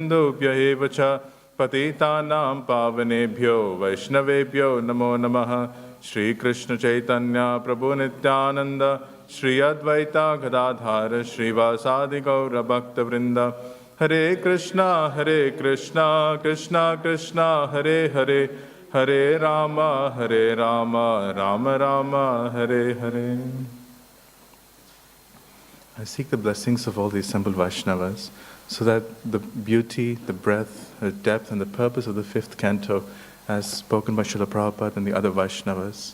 हिन्दुभ्य एव च पतितानां पावनेभ्यो वैष्णवेभ्यो नमो नमः। श्रीकृष्ण चैतन्य प्रभु नित्यानंद श्री अद्वैता गदाधर श्रीवासादि गौर भक्तवृंद। हरे कृष्णा कृष्णा कृष्णा हरे हरे, हरे Ram Ram Ram Hare Hare. I seek the blessings of all these assembled Vaishnavas, so that the beauty, the breadth, the depth, and the purpose of the fifth canto, as spoken by Srila Prabhupada and the other Vaishnavas,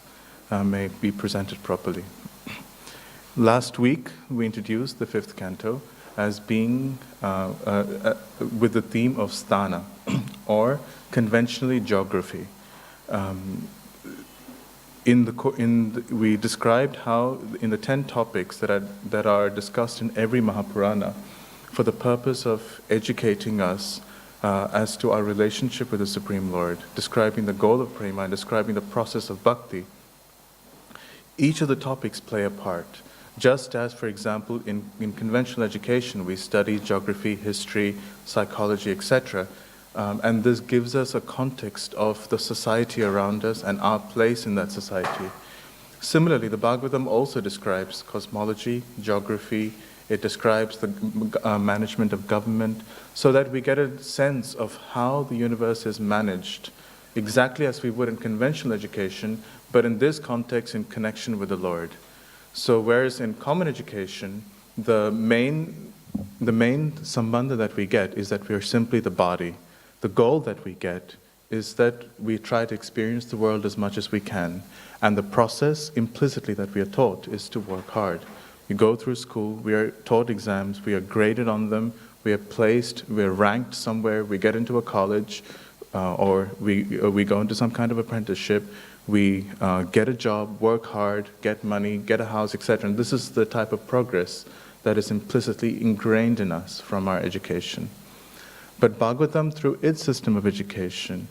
may be presented properly. Last week, we introduced the fifth canto as being with the theme of sthana, or conventionally geography. We described how in the 10 topics that are discussed in every Mahapurana, for the purpose of educating us as to our relationship with the Supreme Lord, describing the goal of prema and describing the process of bhakti, each of the topics play a part. Just as, for example, in conventional education, we study geography, history, psychology, etc., and this gives us a context of the society around us and our place in that society. Similarly, the Bhagavatam also describes cosmology, geography. It describes the management of government, so that we get a sense of how the universe is managed, exactly as we would in conventional education, but in this context in connection with the Lord. So whereas in common education, the main sambandha that we get is that we are simply the body. The goal that we get is that we try to experience the world as much as we can. And the process implicitly that we are taught is to work hard. We go through school, we are taught exams, we are graded on them, we are ranked somewhere, we get into a college, or we go into some kind of apprenticeship, we get a job, work hard, get money, get a house, etc. And this is the type of progress that is implicitly ingrained in us from our education. But Bhagavatam, through its system of education,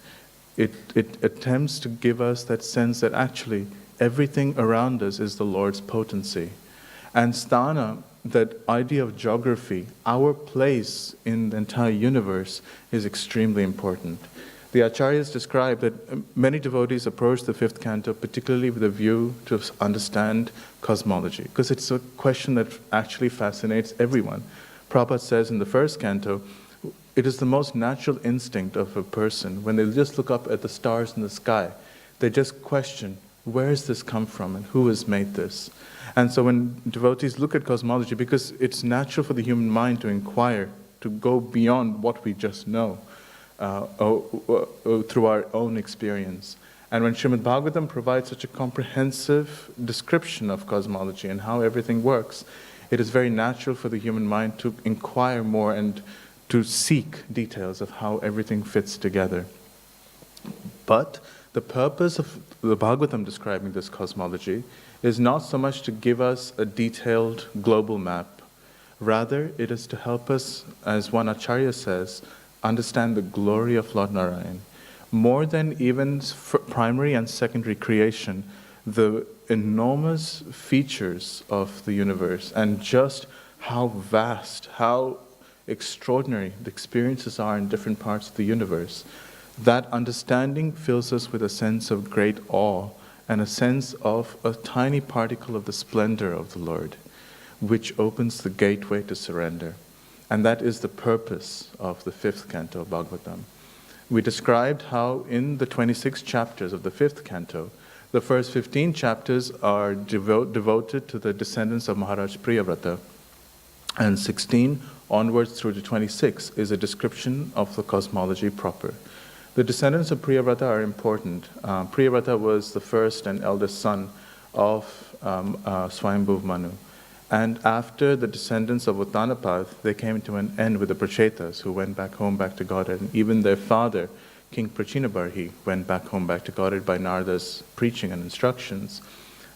it attempts to give us that sense that actually everything around us is the Lord's potency. And sthana, that idea of geography, our place in the entire universe, is extremely important. The Acharyas describe that many devotees approach the fifth canto particularly with a view to understand cosmology, because it's a question that actually fascinates everyone. Prabhupada says in the first canto, it is the most natural instinct of a person, when they just look up at the stars in the sky, they just question, where has this come from and who has made this? And so when devotees look at cosmology, because it's natural for the human mind to inquire, to go beyond what we just know through our own experience. And when Srimad Bhagavatam provides such a comprehensive description of cosmology and how everything works, it is very natural for the human mind to inquire more and to seek details of how everything fits together. But the purpose of the Bhagavatam describing this cosmology is not so much to give us a detailed global map. Rather, it is to help us, as one Acharya says, understand the glory of Lord Narayan. More than even primary and secondary creation, the enormous features of the universe and just how vast, how extraordinary the experiences are in different parts of the universe. That understanding fills us with a sense of great awe and a sense of a tiny particle of the splendor of the Lord, which opens the gateway to surrender. And that is the purpose of the fifth canto of Bhagavatam. We described how in the 26 chapters of the fifth canto, the first 15 chapters are devoted to the descendants of Maharaj Priyavrata, and 16 onwards through to 26 is a description of the cosmology proper. The descendants of Priyavrata are important. Priyavrata was the first and eldest son of Swayambhuv Manu. And after the descendants of Uttanapad, they came to an end with the Prachetas, who went back home, back to Godhead. And even their father, King Prachinabarhi, went back home, back to Godhead by Narada's preaching and instructions.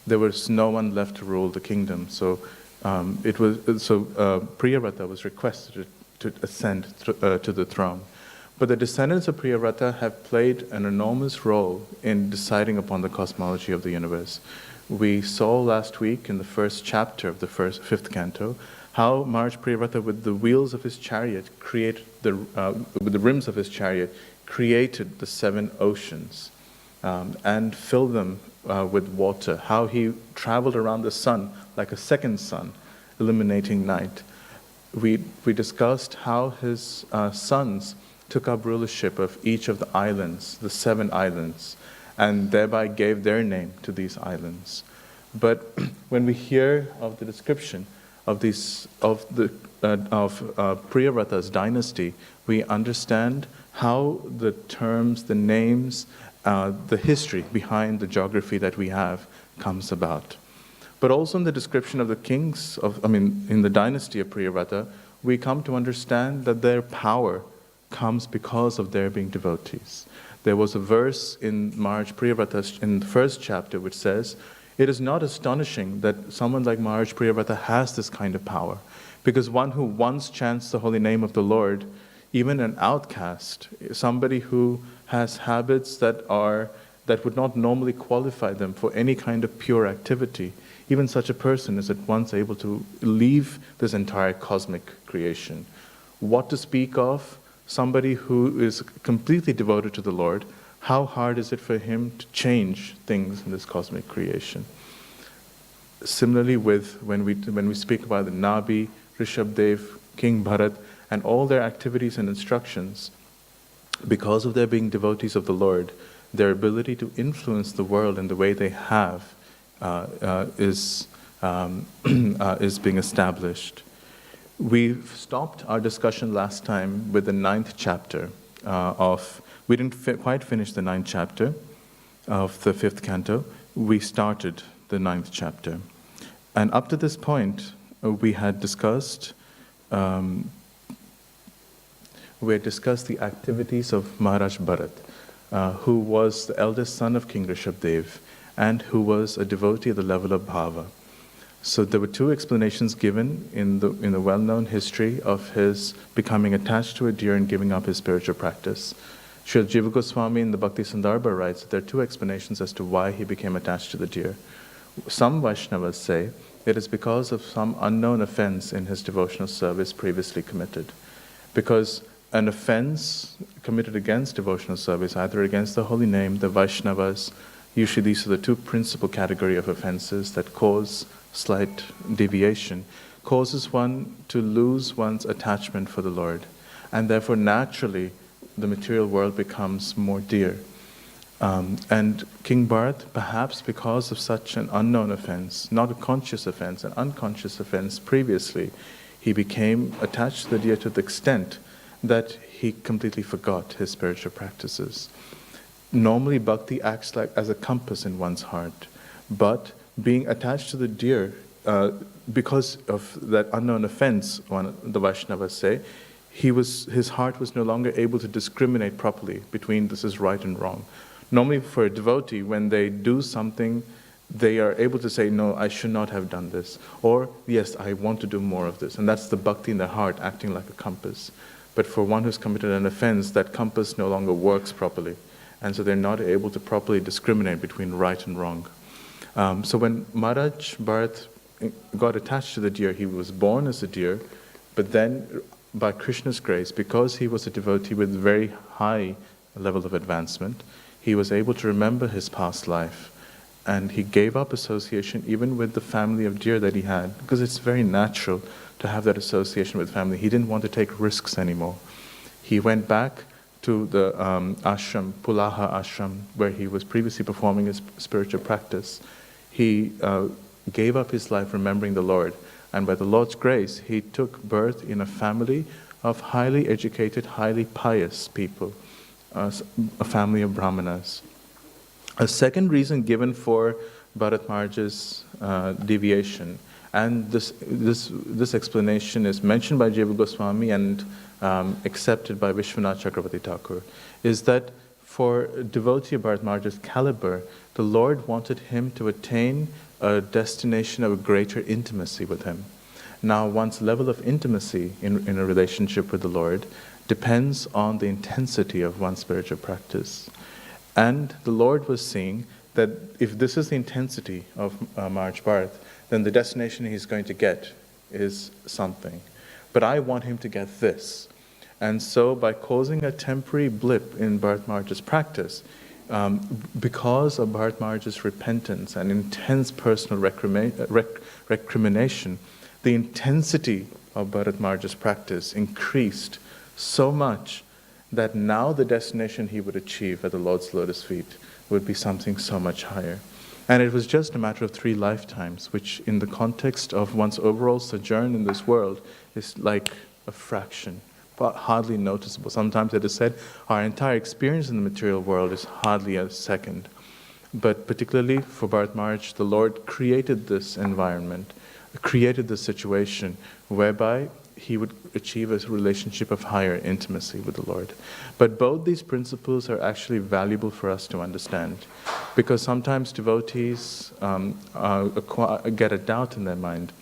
There was no one left to rule the kingdom. So Priyavrata was requested to ascend to the throne. But the descendants of Priyavrata have played an enormous role in deciding upon the cosmology of the universe. We saw last week in the first chapter of the fifth canto how Maharaj Priyavrata, with the wheels of his chariot, with the rims of his chariot, created the 7 oceans and filled them with water. How he traveled around the sun like a second sun, illuminating night. We discussed how his sons took up rulership of each of the islands, the 7 islands, and thereby gave their name to these islands. But when we hear of the description of Priyavrata's dynasty, we understand how the terms, the names, the history behind the geography that we have comes about. But also in the description of the kings in the dynasty of Priyavrata, we come to understand that their power comes because of their being devotees. There was a verse in Maharaj Priyavrata in the first chapter which says, "It is not astonishing that someone like Maharaj Priyavrata has this kind of power, because one who once chants the holy name of the Lord, even an outcast, somebody who has habits that would not normally qualify them for any kind of pure activity, even such a person is at once able to leave this entire cosmic creation. What to speak of somebody who is completely devoted to the Lord? How hard is it for him to change things in this cosmic creation?" Similarly, when we speak about the Nabi, Rishabdev, King Bharat, and all their activities and instructions, because of their being devotees of the Lord, their ability to influence the world in the way they have is being established. We've stopped our discussion last time with the 9th chapter we didn't quite finish the 9th chapter of the 5th canto. We started the 9th chapter. And up to this point, we had discussed the activities of Maharaj Bharat, who was the eldest son of King Rishabdev and who was a devotee at the level of bhava. So there were 2 explanations given in the well-known history of his becoming attached to a deer and giving up his spiritual practice. Srila Jiva Goswami in the Bhakti Sandarbha writes that there are 2 explanations as to why he became attached to the deer. Some Vaishnavas say it is because of some unknown offense in his devotional service previously committed. Because an offense committed against devotional service, either against the holy name, the Vaishnavas, usually these are the 2 principal category of offenses that cause slight deviation, causes one to lose one's attachment for the Lord. And therefore, naturally, the material world becomes more dear. And King Bharat, perhaps because of such an unknown offense, not a conscious offense, an unconscious offense previously, he became attached to the deer to the extent that he completely forgot his spiritual practices. Normally, bhakti acts like as a compass in one's heart, but being attached to the deer, because of that unknown offense, the Vaishnavas say, his heart was no longer able to discriminate properly between this is right and wrong. Normally, for a devotee, when they do something, they are able to say, no, I should not have done this, or yes, I want to do more of this. And that's the bhakti in the heart acting like a compass. But for one who's committed an offense, that compass no longer works properly. And so they're not able to properly discriminate between right and wrong. So when Maharaj Bharat got attached to the deer, he was born as a deer, but then by Krishna's grace, because he was a devotee with very high level of advancement, he was able to remember his past life. And he gave up association even with the family of deer that he had, because it's very natural to have that association with family. He didn't want to take risks anymore. He went back to the ashram, Pulaha ashram, where he was previously performing his spiritual practice. He gave up his life remembering the Lord. And by the Lord's grace, he took birth in a family of highly educated, highly pious people, a family of brahmanas. A second reason given for Bharat Maharaj's deviation, and this explanation is mentioned by Jiva Goswami and accepted by Vishwanath Chakravarti Thakur, is that for a devotee of Bharat Maharaj's caliber, the Lord wanted him to attain a destination of a greater intimacy with him. Now, one's level of intimacy in a relationship with the Lord depends on the intensity of one's spiritual practice. And the Lord was seeing that if this is the intensity of Maharaj Bharat, then the destination he's going to get is something, but I want him to get this. And so by causing a temporary blip in Bharat practice, because of Bharat repentance and intense personal recrimination, the intensity of Bharat practice increased so much that now the destination he would achieve at the Lord's lotus feet would be something so much higher. And it was just a matter of 3 lifetimes, which in the context of one's overall sojourn in this world is like a fraction, but hardly noticeable. Sometimes it is said our entire experience in the material world is hardly a second. But particularly for Bharat Maharaj, the Lord created this environment, created this situation whereby he would achieve a relationship of higher intimacy with the Lord. But both these principles are actually valuable for us to understand, because sometimes devotees get a doubt in their mind.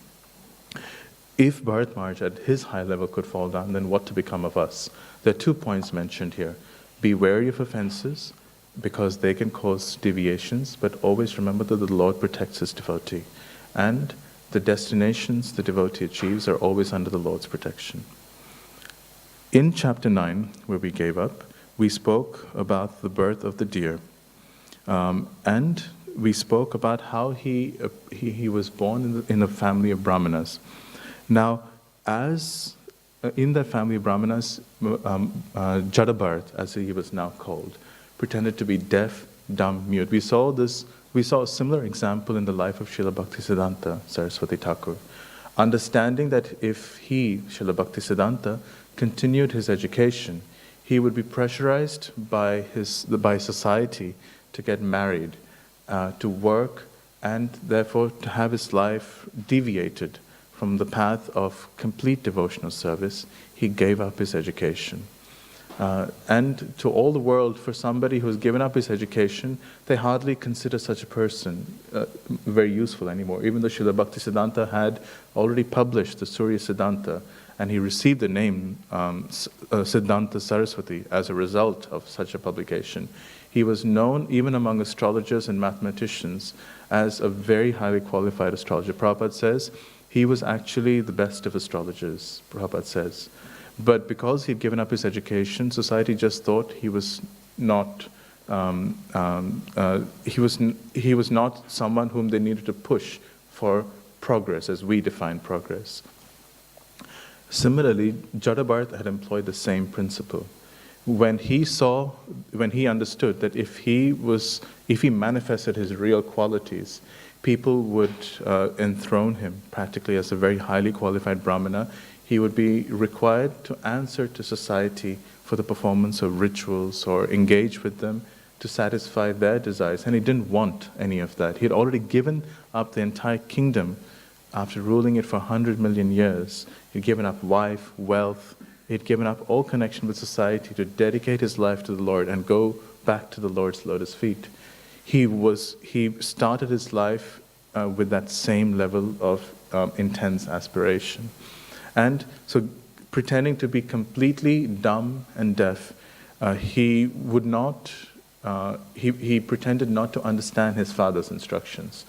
If Bharat Maharaj at his high level could fall down, then what to become of us? There are 2 points mentioned here. Be wary of offenses, because they can cause deviations, but always remember that the Lord protects his devotee. And the destinations the devotee achieves are always under the Lord's protection. In chapter 9, where we gave up, we spoke about the birth of the deer. And we spoke about how he was born in a family of Brahmanas. Now, as in that family of Brahmanas, Jadabharat, as he was now called, pretended to be deaf, dumb, mute. We saw a similar example in the life of Srila Bhaktisiddhanta Saraswati Thakur. Understanding that if he, Srila Bhaktisiddhanta, continued his education, he would be pressurized by society to get married, to work, and therefore to have his life deviated from the path of complete devotional service. He gave up his education. And to all the world, for somebody who's given up his education, they hardly consider such a person very useful anymore. Even though Srila Bhaktisiddhanta had already published the Surya Siddhanta, and he received the name Siddhanta Saraswati as a result of such a publication, he was known even among astrologers and mathematicians as a very highly qualified astrologer. Prabhupada says he was actually the best of astrologers, Prabhupada says. But because he'd given up his education, society just thought he was not he was not someone whom they needed to push for progress, as we define progress. Similarly, Jadabharat had employed the same principle. When he understood that if he manifested his real qualities, people would enthrone him practically as a very highly qualified Brahmana. He would be required to answer to society for the performance of rituals or engage with them to satisfy their desires. And he didn't want any of that. He had already given up the entire kingdom after ruling it for 100 million years. He'd given up wife, wealth. He'd given up all connection with society to dedicate his life to the Lord and go back to the Lord's lotus feet. He started his life with that same level of intense aspiration. And so, pretending to be completely dumb and deaf, he pretended not to understand his father's instructions.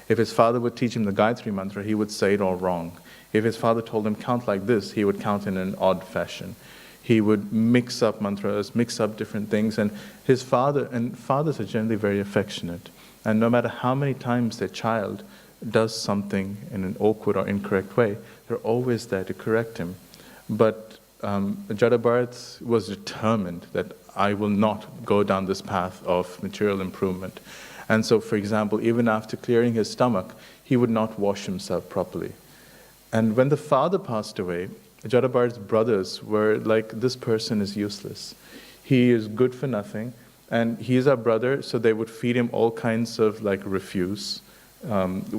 If his father would teach him the Gayatri Mantra, he would say it all wrong. If his father told him count like this, he would count in an odd fashion. He would mix up mantras, mix up different things, and fathers are generally very affectionate. And no matter how many times their child does something in an awkward or incorrect way, they're always there to correct him. But Jadabharat was determined that I will not go down this path of material improvement. And so, for example, even after clearing his stomach, he would not wash himself properly. And when the father passed away, Jadabharat's brothers were like, this person is useless. He is good for nothing, and he is our brother, so they would feed him all kinds of refuse,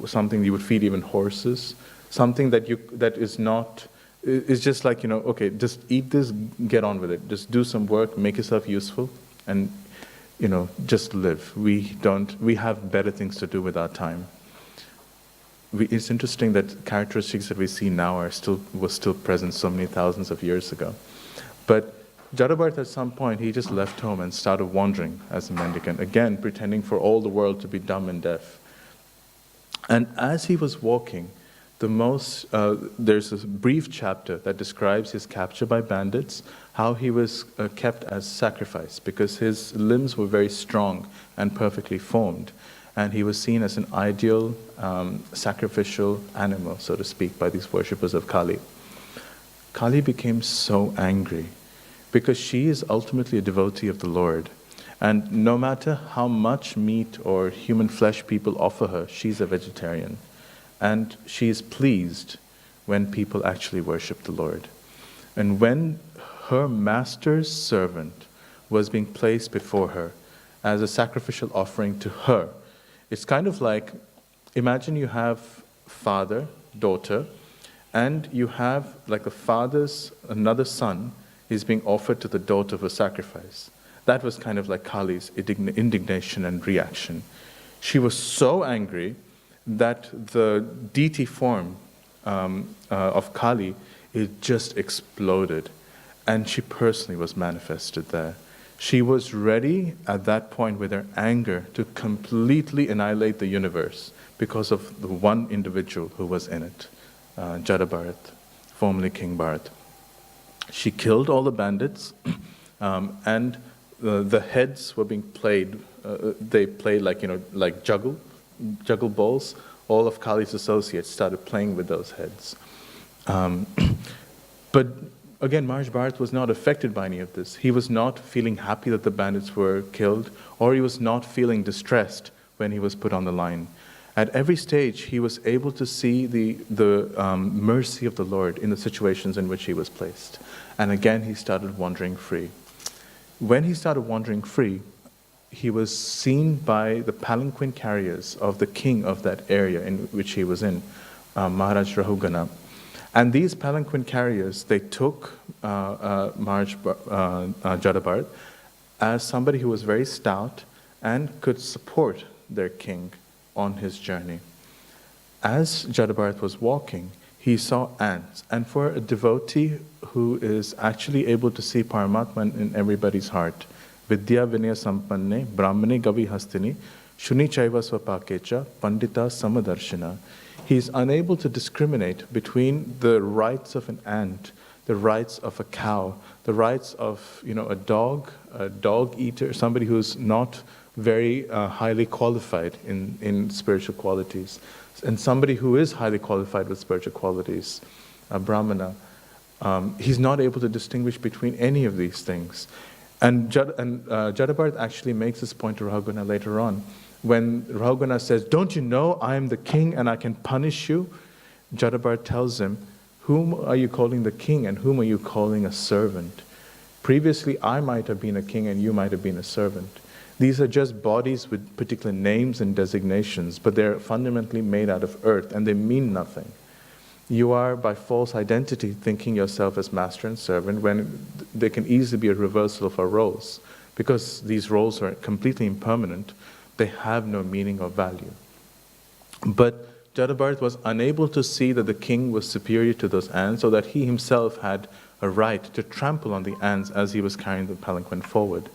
something you would feed even horses, something that is just like, okay, just eat this, get on with it. Just do some work, make yourself useful, and, just live. We have better things to do with our time. It's interesting that characteristics that we see now was still present so many thousands of years ago. But Jadabharat, at some point, he just left home and started wandering as a mendicant, again, pretending for all the world to be dumb and deaf. And as he was walking, there's a brief chapter that describes his capture by bandits, how he was kept as sacrifice because his limbs were very strong and perfectly formed. And he was seen as an ideal sacrificial animal, so to speak, by these worshippers of Kali. Kali became so angry because she is ultimately a devotee of the Lord. And no matter how much meat or human flesh people offer her, she's a vegetarian. And she is pleased when people actually worship the Lord. And when her master's servant was being placed before her as a sacrificial offering to her, it's kind of like, imagine you have father, daughter, and you have like the father's another son is being offered to the daughter for sacrifice. That was kind of like Kali's indignation and reaction. She was so angry that the deity form of Kali, it just exploded. And she personally was manifested there. She was ready at that point with her anger to completely annihilate the universe because of the one individual who was in it, Jada Bharat, formerly King Bharat. She killed all the bandits, and the heads were being played. They played like juggle balls. All of Kali's associates started playing with those heads. But again, Maharaj Bharat was not affected by any of this. He was not feeling happy that the bandits were killed, or he was not feeling distressed when he was put on the line. At every stage, he was able to see the mercy of the Lord in the situations in which he was placed. And again, he started wandering free. When he started wandering free, he was seen by the palanquin carriers of the king of that area in which he was in, Maharaj Rahugana. And these palanquin carriers, they took Maharaj Jada Bharat as somebody who was very stout and could support their king on his journey. As Jada Bharat was walking, he saw ants. And for a devotee who is actually able to see Paramatman in everybody's heart, Vidya Vinaya Sampanne, Brahmane Gavi Hastini, Shuni Chaiva Swapakecha, Pandita Samadarshana, he is unable to discriminate between the rights of an ant, the rights of a cow, the rights of a dog eater, somebody who's not very highly qualified in spiritual qualities, and somebody who is highly qualified with spiritual qualities, a Brahmana. He's not able to distinguish between any of these things. And Jada Bharat actually makes this point to Rahugana later on. When Rahugana says, "Don't you know I am the king and I can punish you?" Jada Bharat tells him, "Whom are you calling the king and whom are you calling a servant? Previously, I might have been a king and you might have been a servant. These are just bodies with particular names and designations, but they're fundamentally made out of earth and they mean nothing. You are, by false identity, thinking yourself as master and servant when there can easily be a reversal of our roles. Because these roles are completely impermanent, they have no meaning or value." But Jada Bharat was unable to see that the king was superior to those ants, so that he himself had a right to trample on the ants as he was carrying the palanquin forward.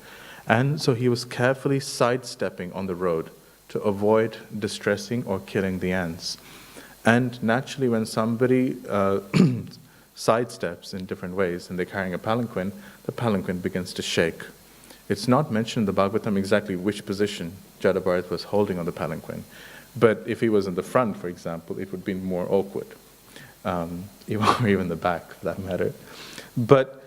And so he was carefully sidestepping on the road to avoid distressing or killing the ants. And naturally, when somebody sidesteps in different ways and they're carrying a palanquin, the palanquin begins to shake. It's not mentioned in the Bhagavatam exactly which position Jada Bharat was holding on the palanquin. But if he was in the front, for example, it would be more awkward. Or even the back, for that matter. But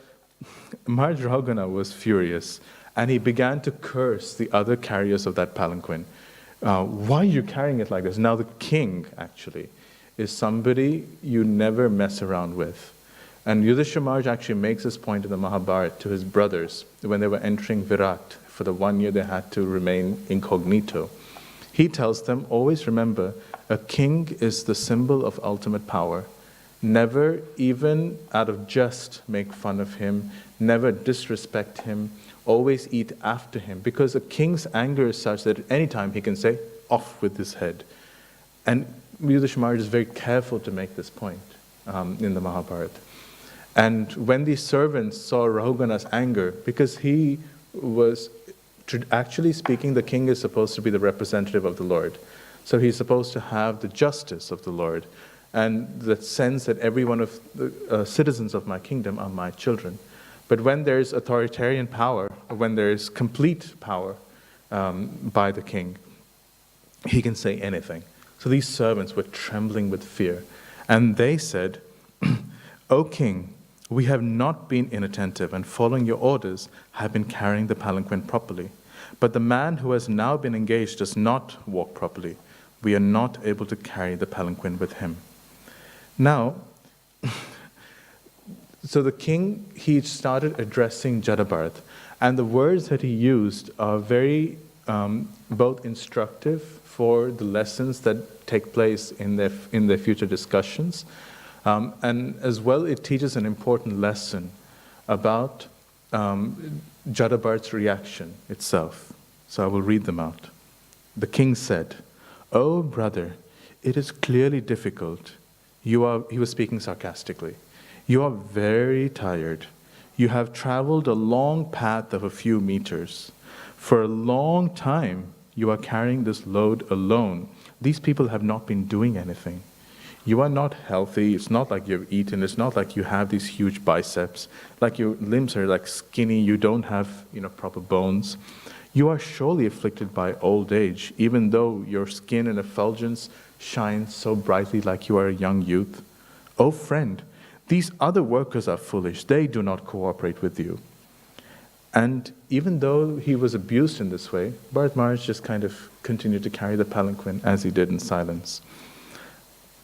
Maharaj Rahugana was furious, and he began to curse the other carriers of that palanquin. Why are you carrying it like this? Now the king, actually, is somebody you never mess around with. And Yudhishthira Maharaj actually makes this point in the Mahabharata to his brothers when they were entering Virat. For the 1 year they had to remain incognito. He tells them, always remember, a king is the symbol of ultimate power. Never, even out of jest, make fun of him. Never disrespect him. Always eat after him. Because a king's anger is such that at any time he can say, "Off with his head." And Yudhishthira Maharaj is very careful to make this point in the Mahabharata. And when these servants saw Rahugana's anger, because he was, actually speaking, the king is supposed to be the representative of the Lord. So he's supposed to have the justice of the Lord. and the sense that every one of the citizens of my kingdom are my children. But when there's authoritarian power, or when there's complete power by the king, he can say anything. So these servants were trembling with fear. And they said, O king, we have not been inattentive, and following your orders have been carrying the palanquin properly. But the man who has now been engaged does not walk properly. We are not able to carry the palanquin with him. Now, so the king, he started addressing Jadabharata, and the words that he used are very both instructive for the lessons that take place in their future discussions, and as well it teaches an important lesson about Jadabharata's reaction itself. So I will read them out. The king said, "O brother, it is clearly difficult. He was speaking sarcastically. You are very tired. You have traveled a long path of a few meters. For a long time, you are carrying this load alone. These people have not been doing anything. You are not healthy. It's not like you've eaten. It's not like you have these huge biceps. Like your limbs are like skinny. You don't have, proper bones. You are surely afflicted by old age, even though your skin and effulgence shine so brightly like you are a young youth. Oh friend, these other workers are foolish. They do not cooperate with you." And even though he was abused in this way, Bharat Maharaj just kind of continued to carry the palanquin as he did in silence,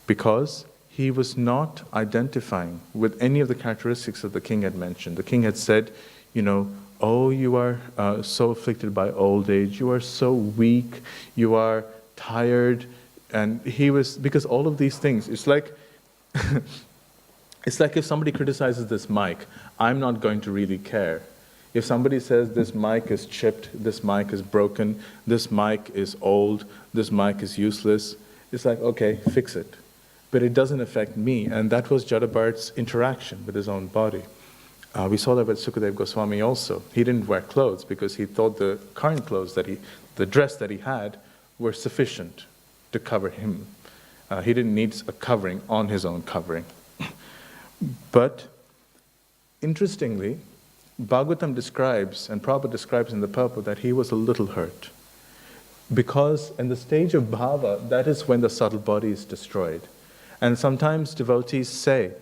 because he was not identifying with any of the characteristics that the king had mentioned. The king had said, "Oh, you are so afflicted by old age, you are so weak, you are tired." And because all of these things, it's like, it's like if somebody criticizes this mic, I'm not going to really care. If somebody says this mic is chipped, this mic is broken, this mic is old, this mic is useless, it's like, okay, fix it. But it doesn't affect me. And that was Jadabharata's interaction with his own body. We saw that with Sukadev Goswami also. He didn't wear clothes because he thought the current clothes the dress that he had were sufficient to cover him. He didn't need a covering on his own covering. But interestingly, Bhagavatam describes, and Prabhupada describes in the purport, that he was a little hurt. Because in the stage of bhava, that is when the subtle body is destroyed. And sometimes devotees say,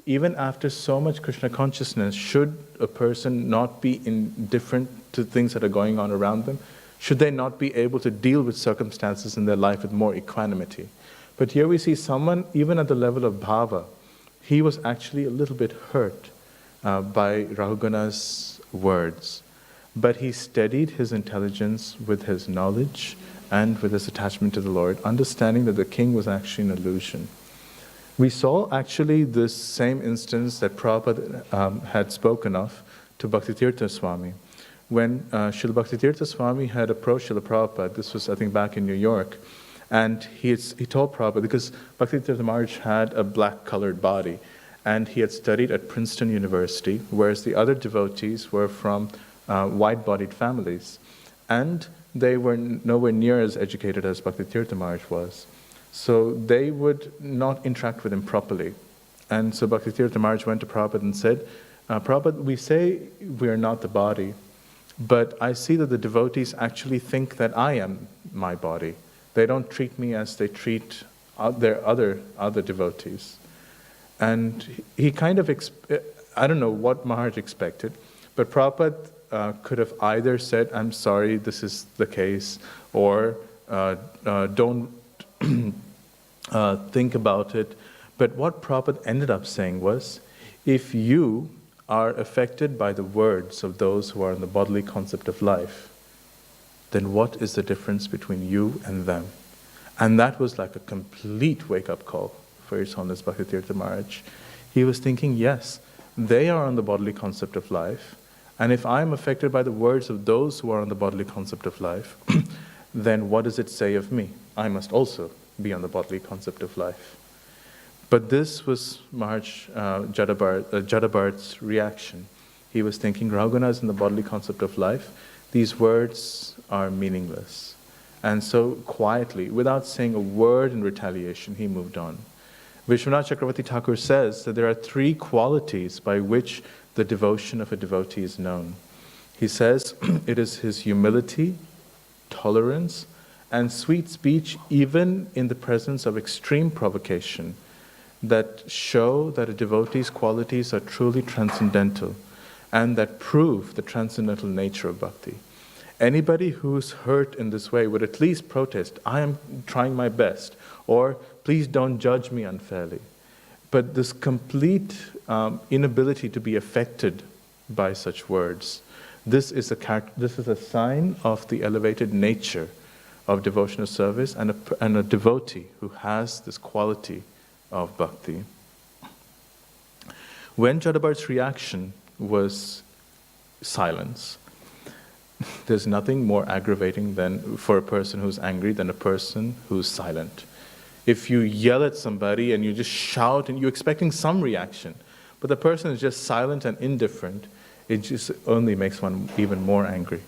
even after so much Krishna consciousness, should a person not be indifferent to things that are going on around them? Should they not be able to deal with circumstances in their life with more equanimity? But here we see someone, even at the level of bhava, he was actually a little bit hurt by Rahuguna's words. But he steadied his intelligence with his knowledge and with his attachment to the Lord, understanding that the king was actually an illusion. We saw actually this same instance that Prabhupada had spoken of to Bhaktitirtha Swami. When Srila Bhaktitirtha Swami had approached Srila Prabhupada, this was I think back in New York, and he told Prabhupada, because Bhaktitirtha Maharaj had a black-colored body, and he had studied at Princeton University, whereas the other devotees were from white-bodied families. And they were nowhere near as educated as Bhaktitirtha Maharaj was. So they would not interact with him properly. And so Bhaktitirtha Maharaj went to Prabhupada and said, Prabhupada, we say we are not the body, but I see that the devotees actually think that I am my body. They don't treat me as they treat their other devotees. And he kind of, I don't know what Maharaj expected, but Prabhupada could have either said, I'm sorry, this is the case, or don't think about it. But what Prabhupada ended up saying was, if you are affected by the words of those who are in the bodily concept of life, then what is the difference between you and them? And that was like a complete wake-up call for His Holiness Bhaktitirtha Maharaj. He was thinking, yes, they are on the bodily concept of life, and if I am affected by the words of those who are on the bodily concept of life, then what does it say of me? I must also be on the bodily concept of life. But this was Maharaj Jadabharata's reaction. He was thinking, Rahuguna is in the bodily concept of life. These words are meaningless. And so quietly, without saying a word in retaliation, he moved on. Vishwanath Chakravarti Thakur says that there are three qualities by which the devotion of a devotee is known. He says it is his humility, tolerance, and sweet speech, even in the presence of extreme provocation, that show that a devotee's qualities are truly transcendental and that prove the transcendental nature of bhakti. Anybody who's hurt in this way would at least protest, I am trying my best, or please don't judge me unfairly. But this complete inability to be affected by such words, this is a sign of the elevated nature of devotional service and a devotee who has this quality of bhakti. When Jadabhar's reaction was silence, there's nothing more aggravating than for a person who's angry than a person who's silent. If you yell at somebody and you just shout and you're expecting some reaction, but the person is just silent and indifferent, it just only makes one even more angry.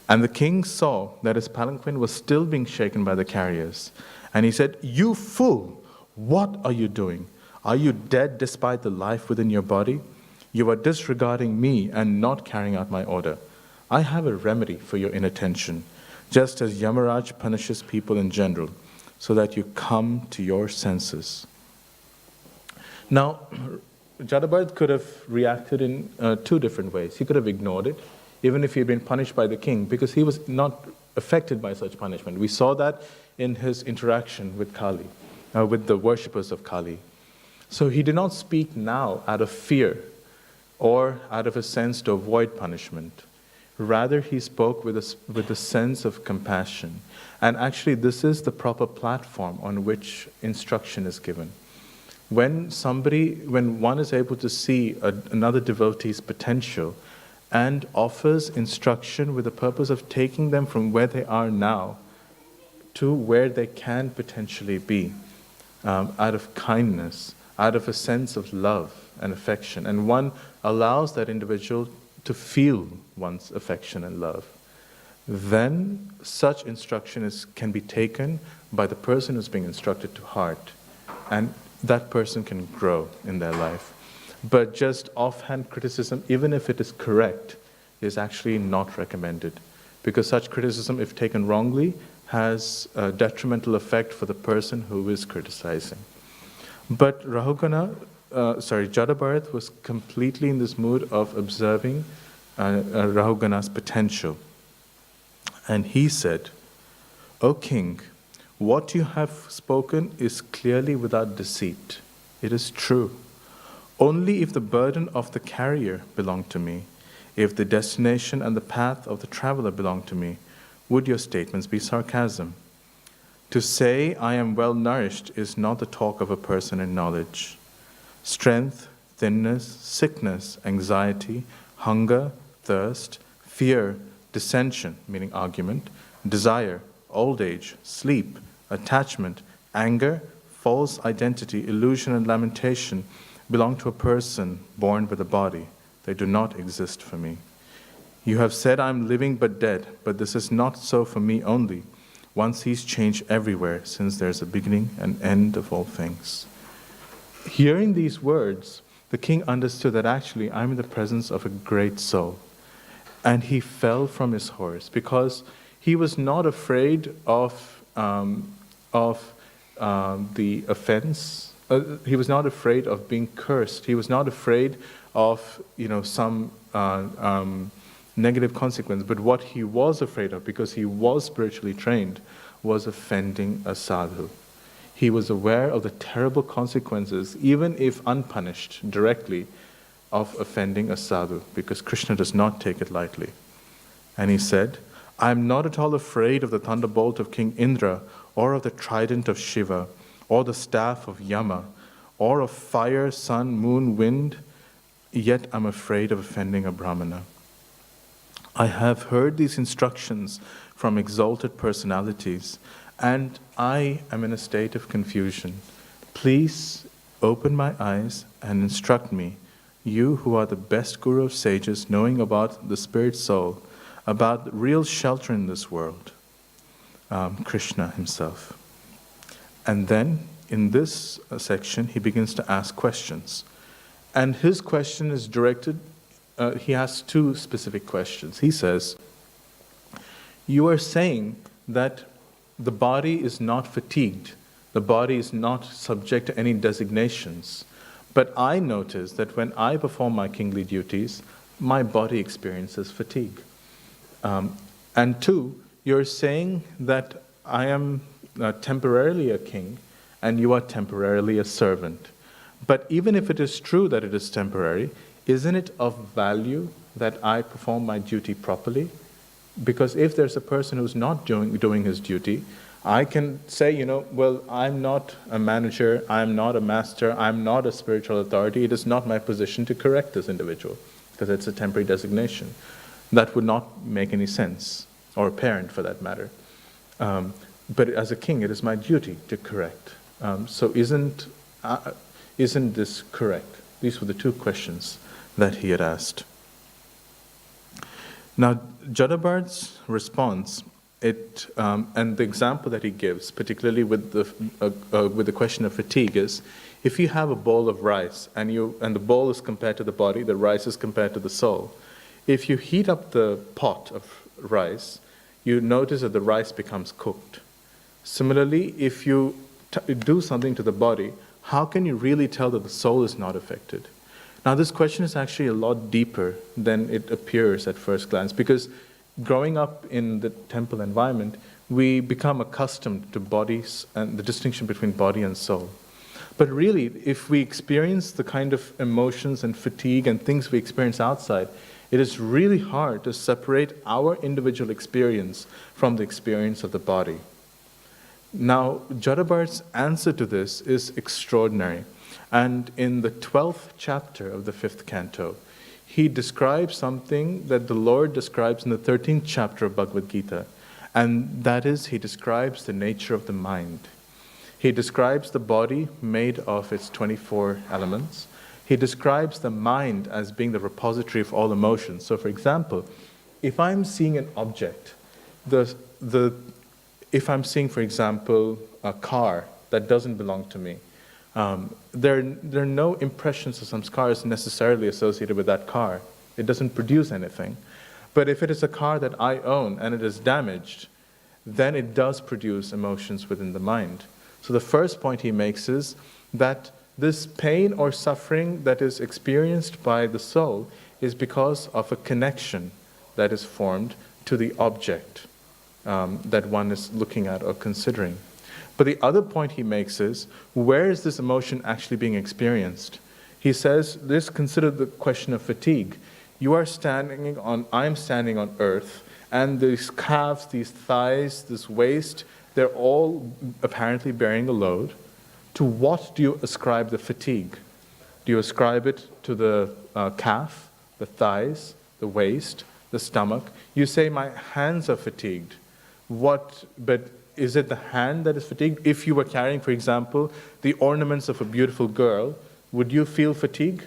And the king saw that his palanquin was still being shaken by the carriers. And he said, "You fool, what are you doing? Are you dead despite the life within your body? You are disregarding me and not carrying out my order. I have a remedy for your inattention, just as Yamaraj punishes people in general, so that you come to your senses." Now, Jadabhar could have reacted in two different ways. He could have ignored it, even if he had been punished by the king, because he was not affected by such punishment. We saw that in his interaction with Kali, with the worshippers of Kali. So he did not speak now out of fear or out of a sense to avoid punishment. Rather, he spoke with a sense of compassion. And actually, this is the proper platform on which instruction is given. When one is able to see another devotee's potential and offers instruction with the purpose of taking them from where they are now to where they can potentially be, out of kindness, out of a sense of love and affection, and one allows that individual to feel one's affection and love, then such instruction can be taken by the person who's being instructed to heart, and that person can grow in their life. But just offhand criticism, even if it is correct, is actually not recommended, because such criticism, if taken wrongly, has a detrimental effect for the person who is criticizing. But Jadabharat was completely in this mood of observing Rahugana's potential. And he said, "O king, what you have spoken is clearly without deceit. It is true. Only if the burden of the carrier belonged to me, if the destination and the path of the traveler belonged to me, would your statements be sarcasm. To say I am well nourished is not the talk of a person in knowledge. Strength, thinness, sickness, anxiety, hunger, thirst, fear, dissension, meaning argument, desire, old age, sleep, attachment, anger, false identity, illusion, and lamentation belong to a person born with a body. They do not exist for me. You have said I am living but dead, but this is not so for me only. One sees change everywhere, since there is a beginning and end of all things." Hearing these words, the king understood that actually I'm in the presence of a great soul. And he fell from his horse, because he was not afraid of the offense. He was not afraid of being cursed. He was not afraid of some negative consequence. But what he was afraid of, because he was spiritually trained, was offending a sadhu. He was aware of the terrible consequences, even if unpunished directly, of offending a sadhu, because Krishna does not take it lightly. And he said, "I am not at all afraid of the thunderbolt of King Indra, or of the trident of Shiva, or the staff of Yama, or of fire, sun, moon, wind, yet I'm afraid of offending a Brahmana. I have heard these instructions from exalted personalities, and I am in a state of confusion. Please open my eyes and instruct me, you who are the best guru of sages, knowing about the spirit soul, about the real shelter in this world," Krishna himself. And then in this section, he begins to ask questions. And his question is directed, he has two specific questions. He says, you are saying that the body is not fatigued, the body is not subject to any designations. But I notice that when I perform my kingly duties, my body experiences fatigue. And two, you're saying that I am temporarily a king and you are temporarily a servant. But even if it is true that it is temporary, isn't it of value that I perform my duty properly? Because if there's a person who's not doing his duty, I can say, well, I'm not a manager, I'm not a master, I'm not a spiritual authority. It is not my position to correct this individual because it's a temporary designation. That would not make any sense, or a parent for that matter. But as a king, it is my duty to correct. So isn't this correct? These were the two questions that he had asked. Now, Jadabard's response, and the example that he gives, particularly with the question of fatigue, is if you have a bowl of rice and the bowl is compared to the body, the rice is compared to the soul. If you heat up the pot of rice, you notice that the rice becomes cooked. Similarly, if you do something to the body, how can you really tell that the soul is not affected? Now, this question is actually a lot deeper than it appears at first glance, because growing up in the temple environment, we become accustomed to bodies and the distinction between body and soul. But really, if we experience the kind of emotions and fatigue and things we experience outside, it is really hard to separate our individual experience from the experience of the body. Now, Jadabard's answer to this is extraordinary. And in the 12th chapter of the 5th canto, he describes something that the Lord describes in the 13th chapter of Bhagavad Gita. And that is, he describes the nature of the mind. He describes the body made of its 24 elements. He describes the mind as being the repository of all emotions. So, for example, if I'm seeing an object, if I'm seeing, for example, a car that doesn't belong to me, there are no impressions of some scars necessarily associated with that car. It doesn't produce anything. But if it is a car that I own and it is damaged, then it does produce emotions within the mind. So the first point he makes is that this pain or suffering that is experienced by the soul is because of a connection that is formed to the object that one is looking at or considering. But the other point he makes is, where is this emotion actually being experienced? He says, consider the question of fatigue. I'm standing on earth, and these calves, these thighs, this waist, they're all apparently bearing a load. To what do you ascribe the fatigue? Do you ascribe it to the calf, the thighs, the waist, the stomach? You say, my hands are fatigued. But is it the hand that is fatigued? If you were carrying, for example, the ornaments of a beautiful girl, would you feel fatigue?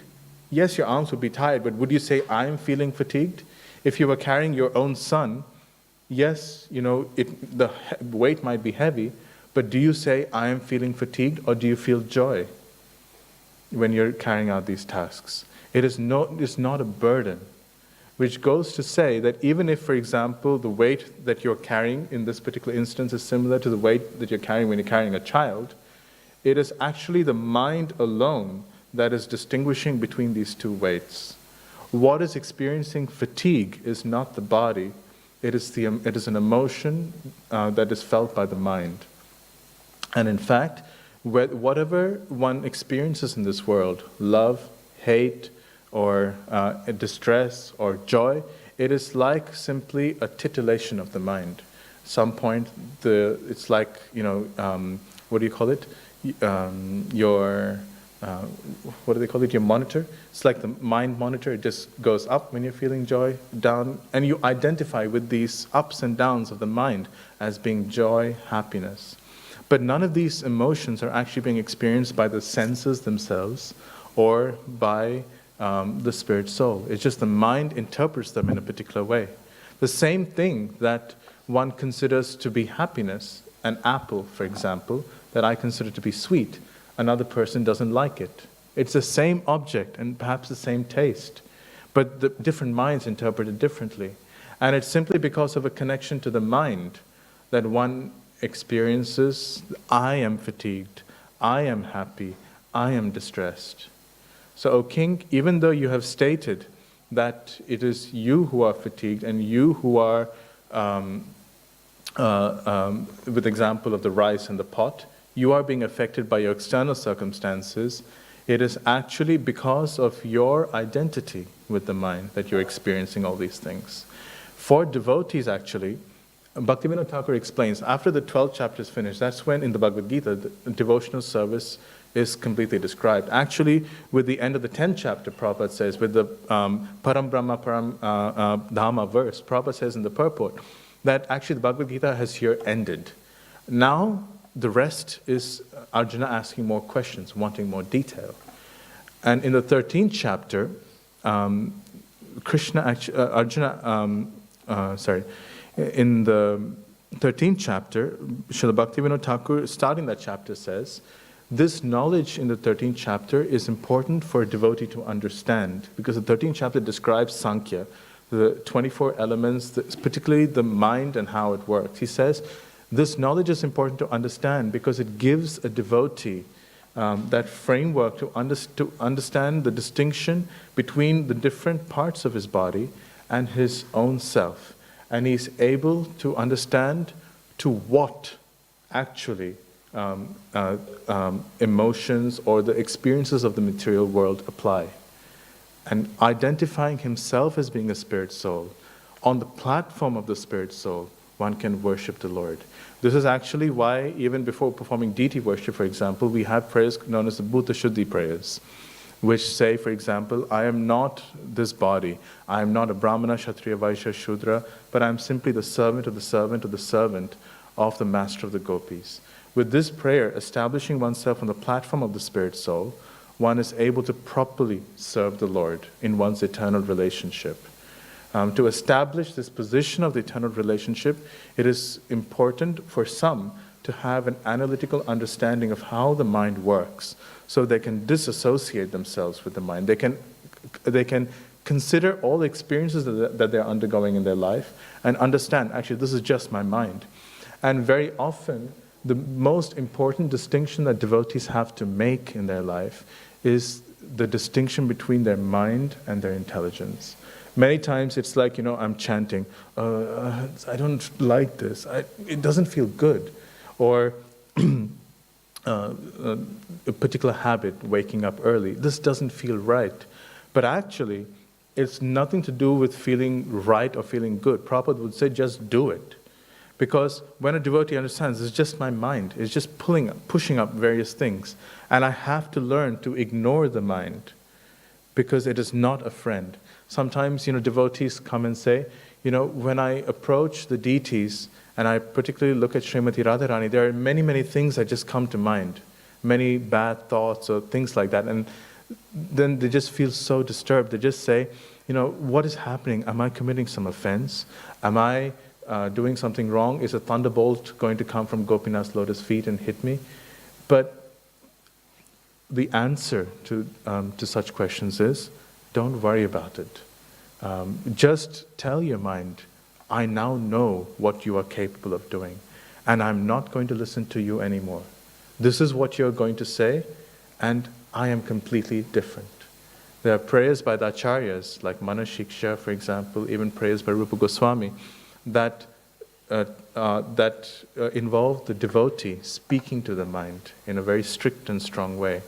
Yes, your arms would be tired, but would you say, I'm feeling fatigued? If you were carrying your own son, yes, the weight might be heavy, but do you say, I am feeling fatigued, or do you feel joy when you're carrying out these tasks? It's not a burden, which goes to say that even if, for example, the weight that you're carrying in this particular instance is similar to the weight that you're carrying when you're carrying a child, it is actually the mind alone that is distinguishing between these two weights. What is experiencing fatigue is not the body, it is an emotion that is felt by the mind. And in fact, whatever one experiences in this world, love, hate, or distress, or joy, it is like simply a titillation of the mind. At some point, it's like, what do you call it? What do they call it? Your monitor. It's like the mind monitor. It just goes up when you're feeling joy, down, and you identify with these ups and downs of the mind as being joy, happiness. But none of these emotions are actually being experienced by the senses themselves or by the spirit soul. It's just the mind interprets them in a particular way. The same thing that one considers to be happiness an apple, for example, that I consider to be sweet. Another person doesn't like it. It's the same object and perhaps the same taste, but the different minds interpret it differently. And it's simply because of a connection to the mind that one experiences, I am fatigued, I am happy, I am distressed. So, O king, even though you have stated that it is you who are fatigued and you who are, with example of the rice and the pot, you are being affected by your external circumstances, it is actually because of your identity with the mind that you're experiencing all these things. For devotees, actually, Bhaktivinoda Thakur explains, after the 12th chapter is finished, that's when in the Bhagavad Gita, the devotional service is completely described. Actually, with the end of the 10th chapter, Prabhupada says, with the Param Brahma Param Dhamma verse, Prabhupada says in the purport, that actually the Bhagavad Gita has here ended. Now, the rest is Arjuna asking more questions, wanting more detail. And in the 13th chapter, in the 13th chapter, Srila Bhaktivinoda Thakur, starting that chapter, says, this knowledge in the 13th chapter is important for a devotee to understand, because the 13th chapter describes Sankhya, the 24 elements, particularly the mind and how it works. He says, this knowledge is important to understand because it gives a devotee that framework to understand the distinction between the different parts of his body and his own self. And he's able to understand to what actually emotions or the experiences of the material world apply. And identifying himself as being a spirit soul, on the platform of the spirit soul, one can worship the Lord. This is actually why, even before performing deity worship, for example, we have prayers known as the Bhuta Shuddhi prayers, which say, for example, I am not this body, I am not a Brahmana, Kshatriya, Vaishya, Shudra, but I am simply the servant of the servant of the servant of the master of the gopis. With this prayer, establishing oneself on the platform of the spirit soul, one is able to properly serve the Lord in one's eternal relationship. To establish this position of the eternal relationship, it is important for some to have an analytical understanding of how the mind works, so they can disassociate themselves with the mind. They can consider all the experiences that they're undergoing in their life and understand, actually, this is just my mind. And very often, the most important distinction that devotees have to make in their life is the distinction between their mind and their intelligence. Many times it's like, I'm chanting, I don't like this, it doesn't feel good. Or a particular habit, waking up early, this doesn't feel right. But actually, it's nothing to do with feeling right or feeling good. Prabhupada would say, just do it. Because when a devotee understands, it's just my mind, it's just pushing up various things. And I have to learn to ignore the mind, because it is not a friend. Sometimes, devotees come and say, when I approach the deities, and I particularly look at Srimati Radharani, there are many, many things that just come to mind, many bad thoughts or things like that. And then they just feel so disturbed. They just say, what is happening? Am I committing some offense? Am I doing something wrong? Is a thunderbolt going to come from Gopinath's lotus feet and hit me? But the answer to such questions is, don't worry about it. Just tell your mind, I now know what you are capable of doing, and I'm not going to listen to you anymore. This is what you're going to say, and I am completely different. There are prayers by the acharyas, like Manashiksha, for example, even prayers by Rupa Goswami, that involve the devotee speaking to the mind in a very strict and strong way.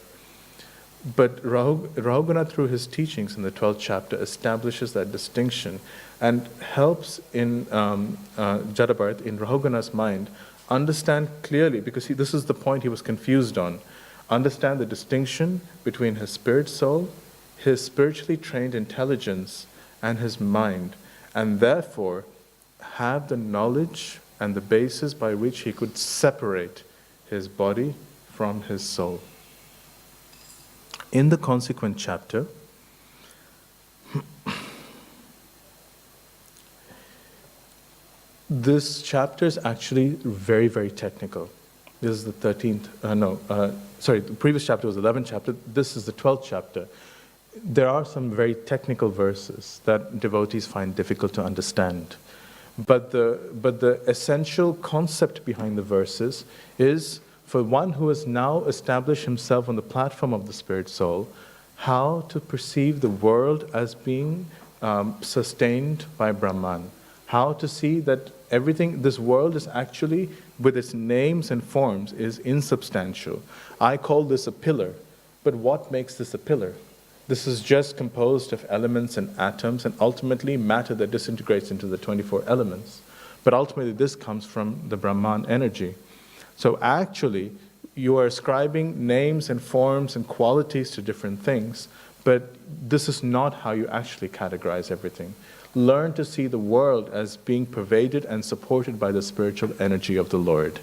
But Rahugana, through his teachings in the 12th chapter, establishes that distinction and helps in Jadabharat, in Rahugana's mind, understand clearly, because this is the point he was confused on, understand the distinction between his spirit soul, his spiritually trained intelligence, and his mind, and therefore have the knowledge and the basis by which he could separate his body from his soul. In the consequent chapter, This chapter is actually very, very technical. This is the 13th, the previous chapter was the 11th chapter. This is the 12th chapter. There are some very technical verses that devotees find difficult to understand. But the essential concept behind the verses is, for one who has now established himself on the platform of the spirit soul, how to perceive the world as being sustained by Brahman. How to see that everything, this world is actually, with its names and forms, is insubstantial. I call this a pillar, but what makes this a pillar? This is just composed of elements and atoms and ultimately matter that disintegrates into the 24 elements. But ultimately this comes from the Brahman energy. So actually, you are ascribing names and forms and qualities to different things, but this is not how you actually categorize everything. Learn to see the world as being pervaded and supported by the spiritual energy of the Lord.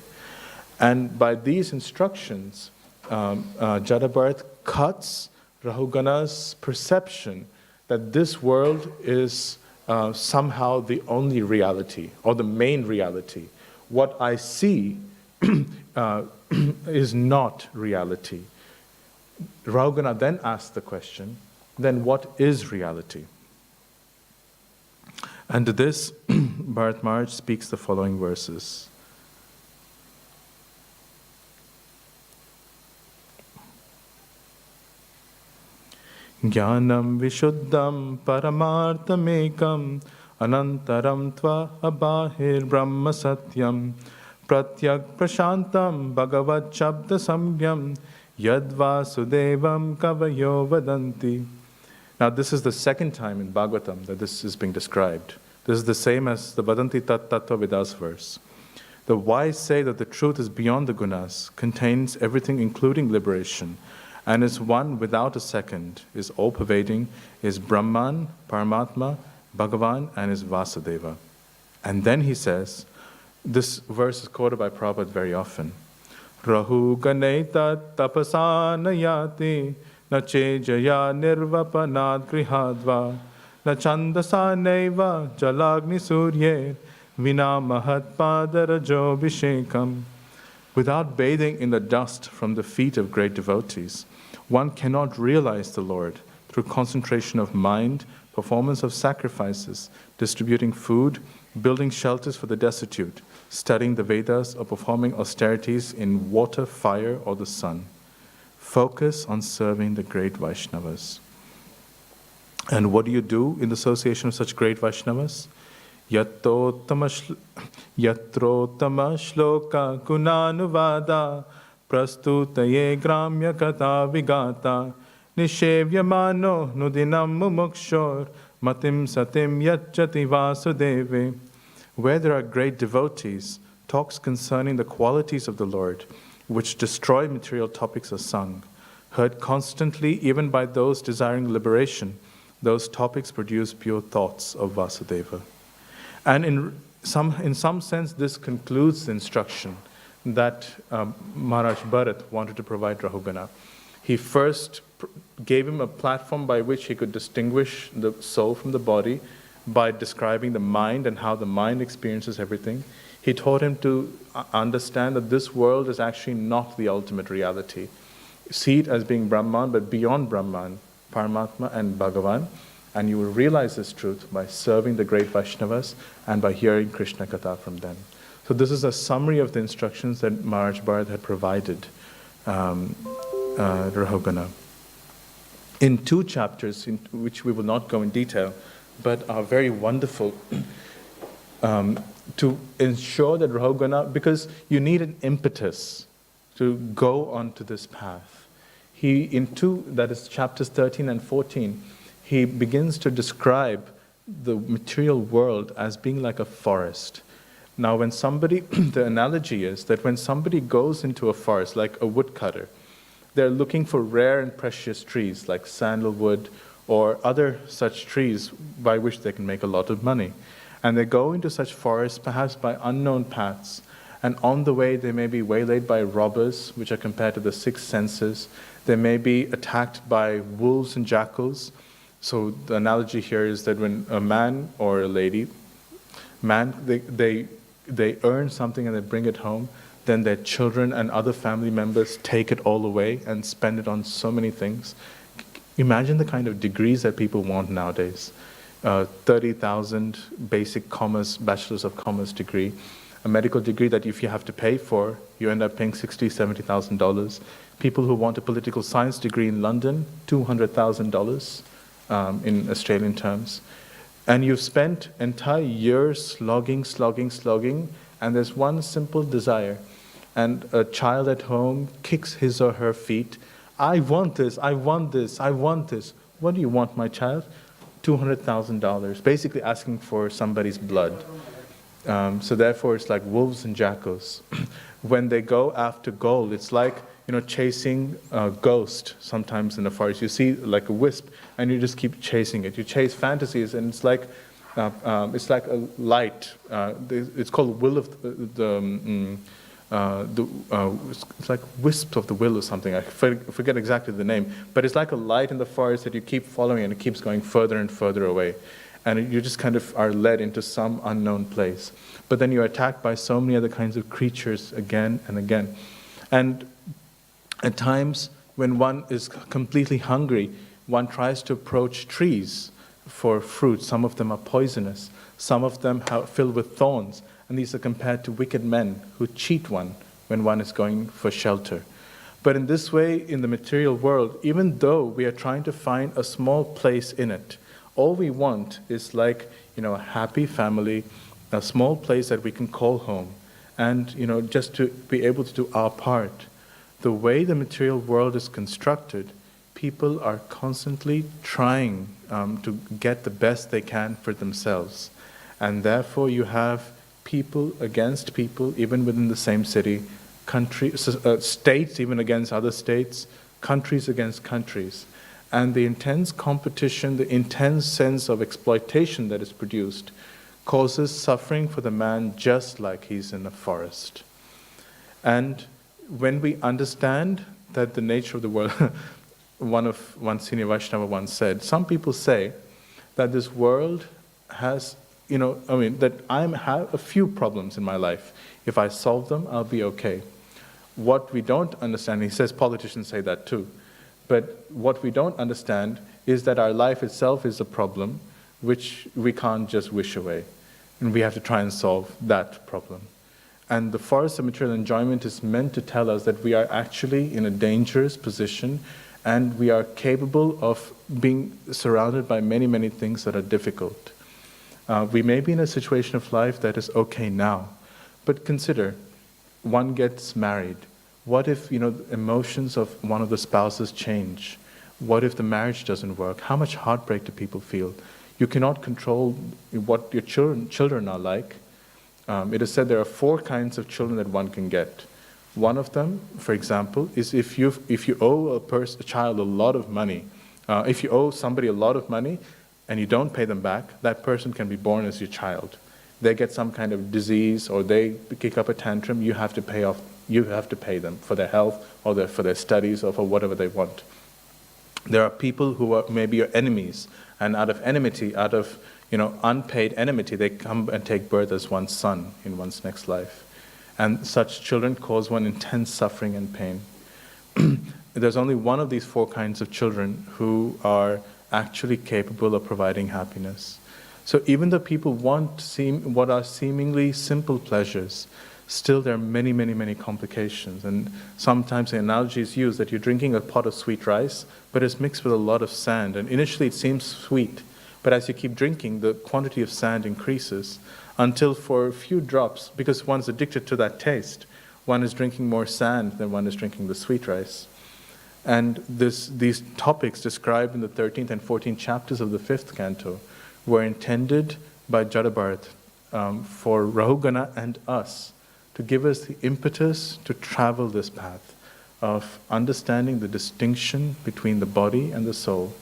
And by these instructions, Jadabharat cuts Rahugana's perception that this world is somehow the only reality or the main reality. What I see is not reality. Rahugana then asks the question, then what is reality? And to this, Bharat Maharaj speaks the following verses. Jnanam vishuddham paramarthamekam anantaram tva abahir brahma satyam pratyak prashantam bhagavat shabda samgyam yadva sudevam kavayo vadanti. Now this is the second time in Bhagavatam that this is being described. This is the same as the Vadanti Tat Tattva Vidas verse. The wise say that the truth is beyond the gunas, contains everything including liberation, and is one without a second, is all-pervading, is Brahman, Paramatma, Bhagavan, and is Vasudeva. And then he says, this verse is quoted by Prabhupada very often, Rahu Ganeta Tapasanayati na Chejaya Nirvapanad Grihadva na Chandasaneva Jalagni Surye Vina Mahatpadarajo Vishekam. Without bathing in the dust from the feet of great devotees, one cannot realize the Lord through concentration of mind, performance of sacrifices, distributing food, building shelters for the destitute, studying the Vedas, or performing austerities in water, fire, or the sun. Focus on serving the great Vaishnavas. And what do you do in the association of such great Vaishnavas? Yatrottama shloka gunanuvada prastutaye gramya kata vigata nishevyamano nudinam mumukshor matim satim yachati vasudeve. Where there are great devotees, talks concerning the qualities of the Lord, which destroy material topics are sung. Heard constantly even by those desiring liberation, those topics produce pure thoughts of Vasudeva. And in some sense, this concludes the instruction that Maharaj Bharat wanted to provide Rahugana. He first gave him a platform by which he could distinguish the soul from the body by describing the mind and how the mind experiences everything. He taught him to understand that this world is actually not the ultimate reality. See it as being Brahman, but beyond Brahman, Paramatma and Bhagavan. And you will realize this truth by serving the great Vaishnavas and by hearing Krishna Katha from them. So this is a summary of the instructions that Maharaj Bharat had provided Rahugana. In 2 chapters, in which we will not go in detail, but are very wonderful to ensure that Rahugana, because you need an impetus to go onto this path. That is chapters 13 and 14, he begins to describe the material world as being like a forest. Now when somebody, the analogy is that when somebody goes into a forest, like a woodcutter, they're looking for rare and precious trees like sandalwood or other such trees by which they can make a lot of money. And they go into such forests perhaps by unknown paths, and on the way they may be waylaid by robbers, which are compared to the 6 senses. They may be attacked by wolves and jackals. So the analogy here is that when a man or a lady Man, they earn something and they bring it home, then their children and other family members take it all away and spend it on so many things. Imagine the kind of degrees that people want nowadays. 30,000 basic commerce, bachelor's of commerce degree, a medical degree that if you have to pay for, you end up paying $60,000, $70,000. People who want a political science degree in London, $200,000 in Australian terms. And you've spent entire years slogging, and there's one simple desire. And a child at home kicks his or her feet. I want this, I want this, I want this. What do you want, my child? $200,000, basically asking for somebody's blood. So therefore, it's like wolves and jackals. When they go after gold, it's like chasing a ghost. Sometimes in the forest, you see like a wisp, and you just keep chasing it. You chase fantasies, and it's like a light. It's called will of it's like wisp of the will or something. I forget exactly the name, but it's like a light in the forest that you keep following, and it keeps going further and further away. And you just kind of are led into some unknown place. But then you're attacked by so many other kinds of creatures again and again. And at times, when one is completely hungry, one tries to approach trees for fruit. Some of them are poisonous. Some of them are filled with thorns. And these are compared to wicked men who cheat one when one is going for shelter. But in this way, in the material world, even though we are trying to find a small place in it, all we want is like, a happy family, a small place that we can call home, and, just to be able to do our part. The way the material world is constructed, people are constantly trying to get the best they can for themselves. And therefore you have people against people, even within the same city, states even against other states, countries against countries. And the intense competition, the intense sense of exploitation that is produced causes suffering for the man just like he's in a forest. And when we understand that the nature of the world, one senior Vaishnava once said, some people say that this world has, that I have a few problems in my life. If I solve them, I'll be okay. What we don't understand, he says politicians say that too, but what we don't understand is that our life itself is a problem which we can't just wish away. And we have to try and solve that problem. And the forest of material enjoyment is meant to tell us that we are actually in a dangerous position, and we are capable of being surrounded by many, many things that are difficult. We may be in a situation of life that is okay now, but consider, one gets married. What if, emotions of one of the spouses change? What if the marriage doesn't work? How much heartbreak do people feel? You cannot control what your children are like. It is said there are 4 kinds of children that one can get. One of them, for example, is if you owe a child a lot of money, if you owe somebody a lot of money and you don't pay them back, that person can be born as your child. They get some kind of disease or they kick up a tantrum, you have to pay them for their health or for their studies or for whatever they want. There are people who are maybe your enemies, and out of enmity, out of unpaid enmity, they come and take birth as one's son in one's next life. And such children cause one intense suffering and pain. There's only one of these 4 kinds of children who are actually capable of providing happiness. So even though people want what are seemingly simple pleasures, still there are many, many, many complications. And sometimes the analogy is used that you're drinking a pot of sweet rice, but it's mixed with a lot of sand. And initially it seems sweet, but as you keep drinking, the quantity of sand increases until for a few drops, because one's addicted to that taste, one is drinking more sand than one is drinking the sweet rice. And these topics described in the 13th and 14th chapters of the 5th canto were intended by Jadabharat for Rahugana and us to give us the impetus to travel this path of understanding the distinction between the body and the soul,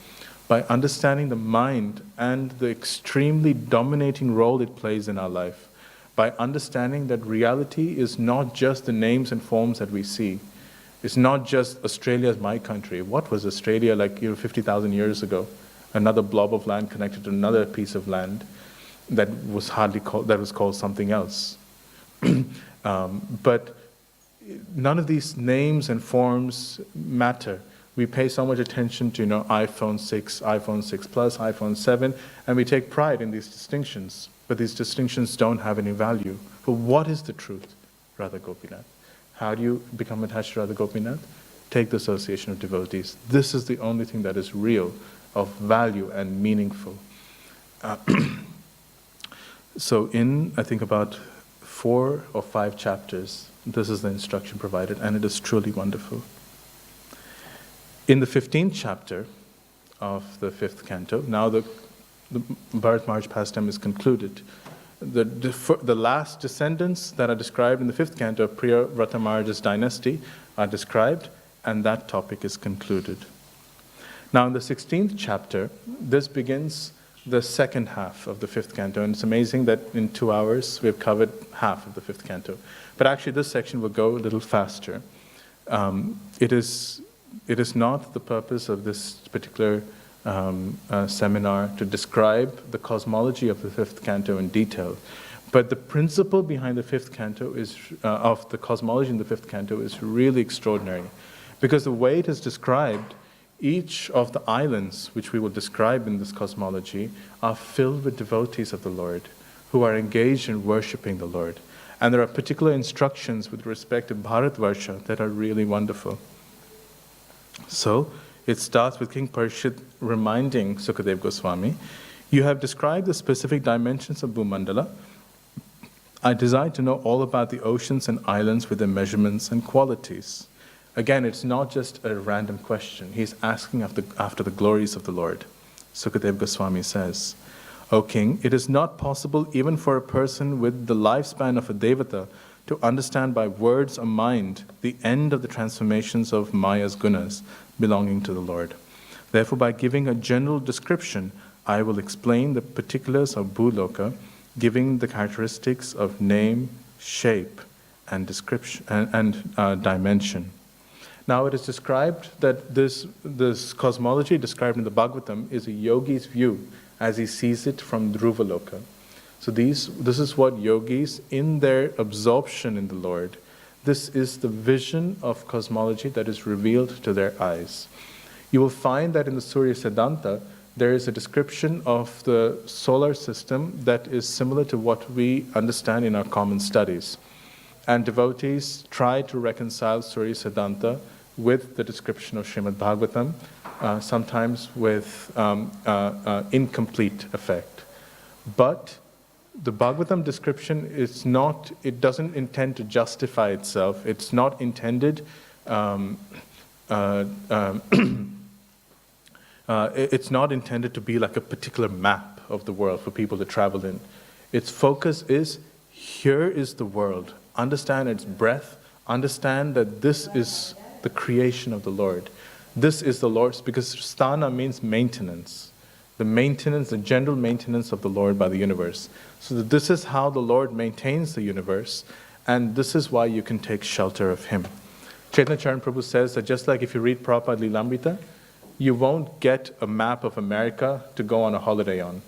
by understanding the mind and the extremely dominating role it plays in our life, by understanding that reality is not just the names and forms that we see. It's not just Australia is my country. What was Australia like 50,000 years ago? Another blob of land connected to another piece of land. that was called something else. But none of these names and forms matter. We pay so much attention to, iPhone 6, iPhone 6 Plus, iPhone 7, and we take pride in these distinctions. But these distinctions don't have any value. But what is the truth, Radha Gopinath? How do you become attached to Radha Gopinath? Take the association of devotees. This is the only thing that is real, of value and meaningful. So in, I think, about 4 or 5 chapters, this is the instruction provided, and it is truly wonderful. In the 15th chapter of the 5th canto, now the Bharat Maharaj pastime is concluded. The last descendants that are described in the 5th canto of Priya Vrata Maharaj's dynasty are described, and that topic is concluded. Now in the 16th chapter, this begins the second half of the 5th canto, and it's amazing that in 2 hours we've covered half of the 5th canto. But actually this section will go a little faster. It is not the purpose of this particular seminar to describe the cosmology of the 5th canto in detail, but the principle behind the 5th canto of the cosmology in the 5th canto is really extraordinary, because the way it is described, each of the islands which we will describe in this cosmology are filled with devotees of the Lord who are engaged in worshipping the Lord. And there are particular instructions with respect to Bharatvarsha that are really wonderful. So it starts with King Parishit reminding Sukadev Goswami, "You have described the specific dimensions of Bhumandala. I desire to know all about the oceans and islands with their measurements and qualities." Again, it's not just a random question. He's asking after the glories of the Lord. Sukadev Goswami says, "O king, it is not possible even for a person with the lifespan of a devata to understand by words or mind the end of the transformations of Maya's gunas belonging to the Lord. Therefore, by giving a general description, I will explain the particulars of Bhuloka, giving the characteristics of name, shape, and description and dimension." Now it is described that this cosmology described in the Bhagavatam is a yogi's view as he sees it from Dhruvaloka. So this is what yogis, in their absorption in the Lord, this is the vision of cosmology that is revealed to their eyes. You will find that in the Surya Siddhanta, there is a description of the solar system that is similar to what we understand in our common studies. And devotees try to reconcile Surya Siddhanta with the description of Srimad Bhagavatam, sometimes with incomplete effect. But the Bhagavatam description it doesn't intend to justify itself. It's not intended, it's not intended to be like a particular map of the world for people to travel in. Its focus is, here is the world. Understand its breadth. Understand that this is the creation of the Lord. This is the Lord's, because sthana means maintenance. The general maintenance of the Lord by the universe. So that this is how the Lord maintains the universe, and this is why you can take shelter of Him. Chaitanya Charan Prabhu says that just like if you read Prabhupada Lilamrita, you won't get a map of America to go on a holiday on.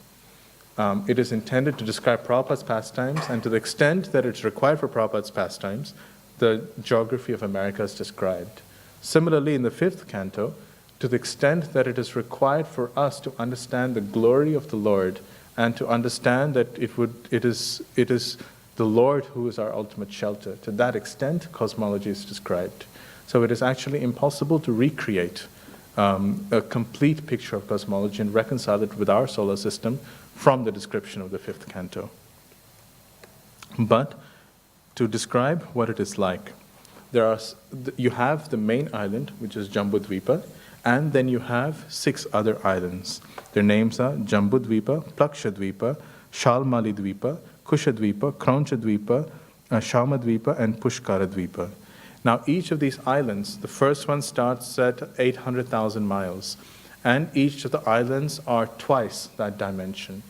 It is intended to describe Prabhupada's pastimes, and to the extent that it's required for Prabhupada's pastimes, the geography of America is described. Similarly, in the 5th canto, to the extent that it is required for us to understand the glory of the Lord and to understand that it is the Lord who is our ultimate shelter, to that extent, cosmology is described. So it is actually impossible to recreate a complete picture of cosmology and reconcile it with our solar system from the description of the 5th canto. But to describe what it is like, you have the main island, which is Jambudvipa, and then you have 6 other islands. Their names are Jambudvipa, Plakshadvipa, Shalmalidvipa, Kushadvipa, Kraunchadvipa, Shaumadvipa, and Pushkaradvipa. Now each of these islands, the first one starts at 800,000 miles, and each of the islands are twice that dimension.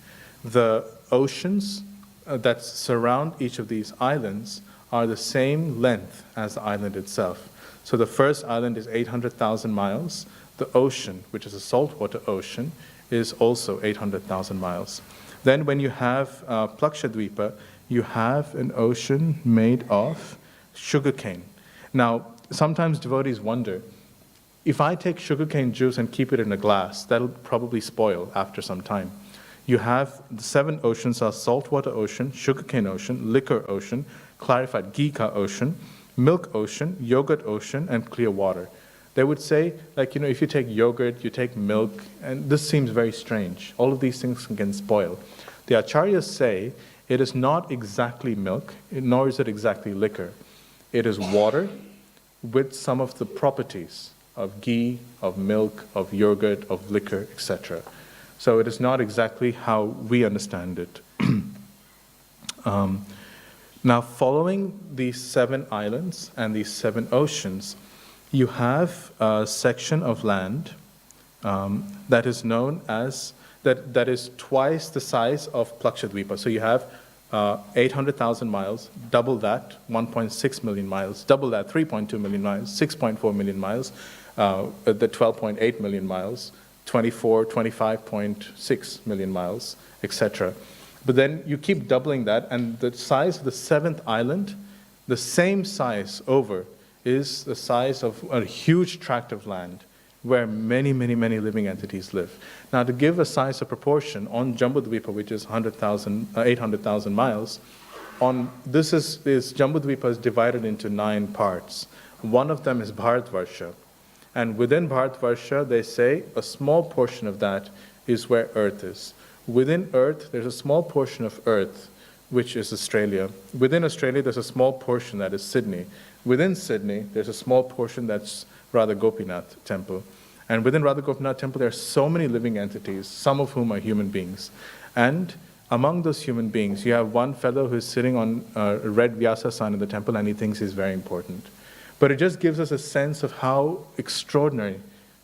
The oceans that surround each of these islands are the same length as the island itself. So the first island is 800,000 miles. The ocean, which is a saltwater ocean, is also 800,000 miles. Then when you have Plakshadvipa, you have an ocean made of sugarcane. Now, sometimes devotees wonder, if I take sugarcane juice and keep it in a glass, that'll probably spoil after some time. You have the 7 oceans are saltwater ocean, sugarcane ocean, liquor ocean, clarified Gika ocean, milk ocean, yogurt ocean, and clear water. They would say, like, if you take yogurt, you take milk, and this seems very strange. All of these things can spoil. The acharyas say it is not exactly milk, nor is it exactly liquor. It is water with some of the properties of ghee, of milk, of yogurt, of liquor, etc. So it is not exactly how we understand it. Now, following these 7 islands and these 7 oceans, you have a section of land that is known as, that is twice the size of Plakshadvipa. So you have 800,000 miles, double that, 1.6 million miles, double that, 3.2 million miles, 6.4 million miles, the 12.8 million miles, 25.6 million miles, etc. But then you keep doubling that, and the size of the 7th island, the same size over, is the size of a huge tract of land where many, many, many living entities live. Now, to give a size of proportion, on Jambudvipa, which is 800,000 miles, Jambudvipa is divided into 9 parts. One of them is Bharatvarsha. And within Bharatvarsha, they say a small portion of that is where Earth is. Within Earth, there's a small portion of Earth, which is Australia. Within Australia, there's a small portion that is Sydney. Within Sydney, there's a small portion that's Radha Gopinath Temple. And within Radha Gopinath Temple, there are so many living entities, some of whom are human beings. And among those human beings, you have one fellow who's sitting on a red Vyasa sign in the temple, and he thinks he's very important. But it just gives us a sense of how extraordinary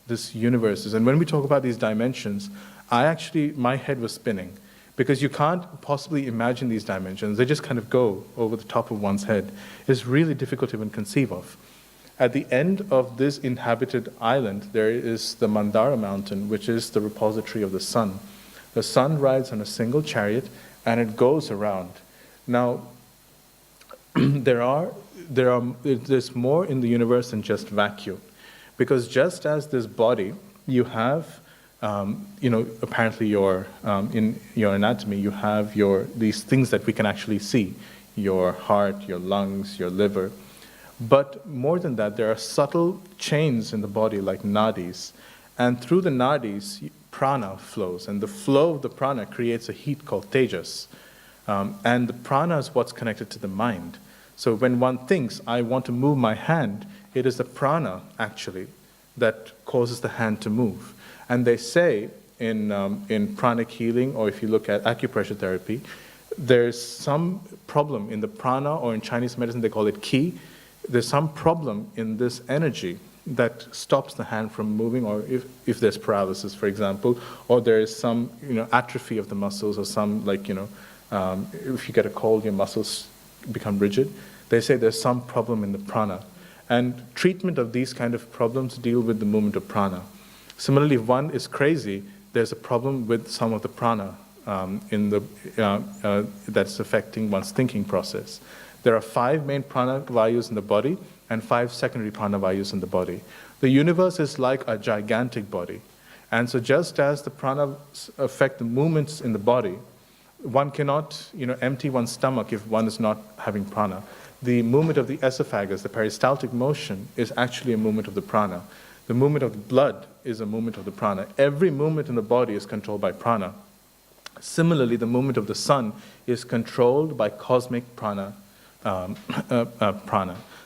this universe is. And when we talk about these dimensions, my head was spinning, because you can't possibly imagine these dimensions. They just kind of go over the top of one's head. It's really difficult to even conceive of. At the end of this inhabited island, there is the Mandara mountain, which is the repository of the sun. The sun rides on a single chariot, and it goes around. Now, there's more in the universe than just vacuum, because just as this body, you have, apparently in your anatomy, you have these things that we can actually see, your heart, your lungs, your liver. But more than that, there are subtle chains in the body, like nadis. And through the nadis, prana flows. And the flow of the prana creates a heat called tejas. And the prana is what's connected to the mind. So when one thinks, I want to move my hand, it is the prana, actually, that causes the hand to move. And they say in pranic healing, or if you look at acupressure therapy, there's some problem in the prana, or in Chinese medicine, they call it qi. There's some problem in this energy that stops the hand from moving, or if there's paralysis, for example, or there is some atrophy of the muscles, or some if you get a cold, your muscles become rigid. They say there's some problem in the prana. And treatment of these kind of problems deal with the movement of prana. Similarly, if one is crazy, there's a problem with some of the prana that's affecting one's thinking process. There are 5 main prana vayus in the body and 5 secondary prana vayus in the body. The universe is like a gigantic body. And so just as the prana affect the movements in the body, one cannot empty one's stomach if one is not having prana. The movement of the esophagus, the peristaltic motion, is actually a movement of the prana. The movement of the blood is a movement of the prana. Every movement in the body is controlled by prana. Similarly, the movement of the sun is controlled by cosmic prana.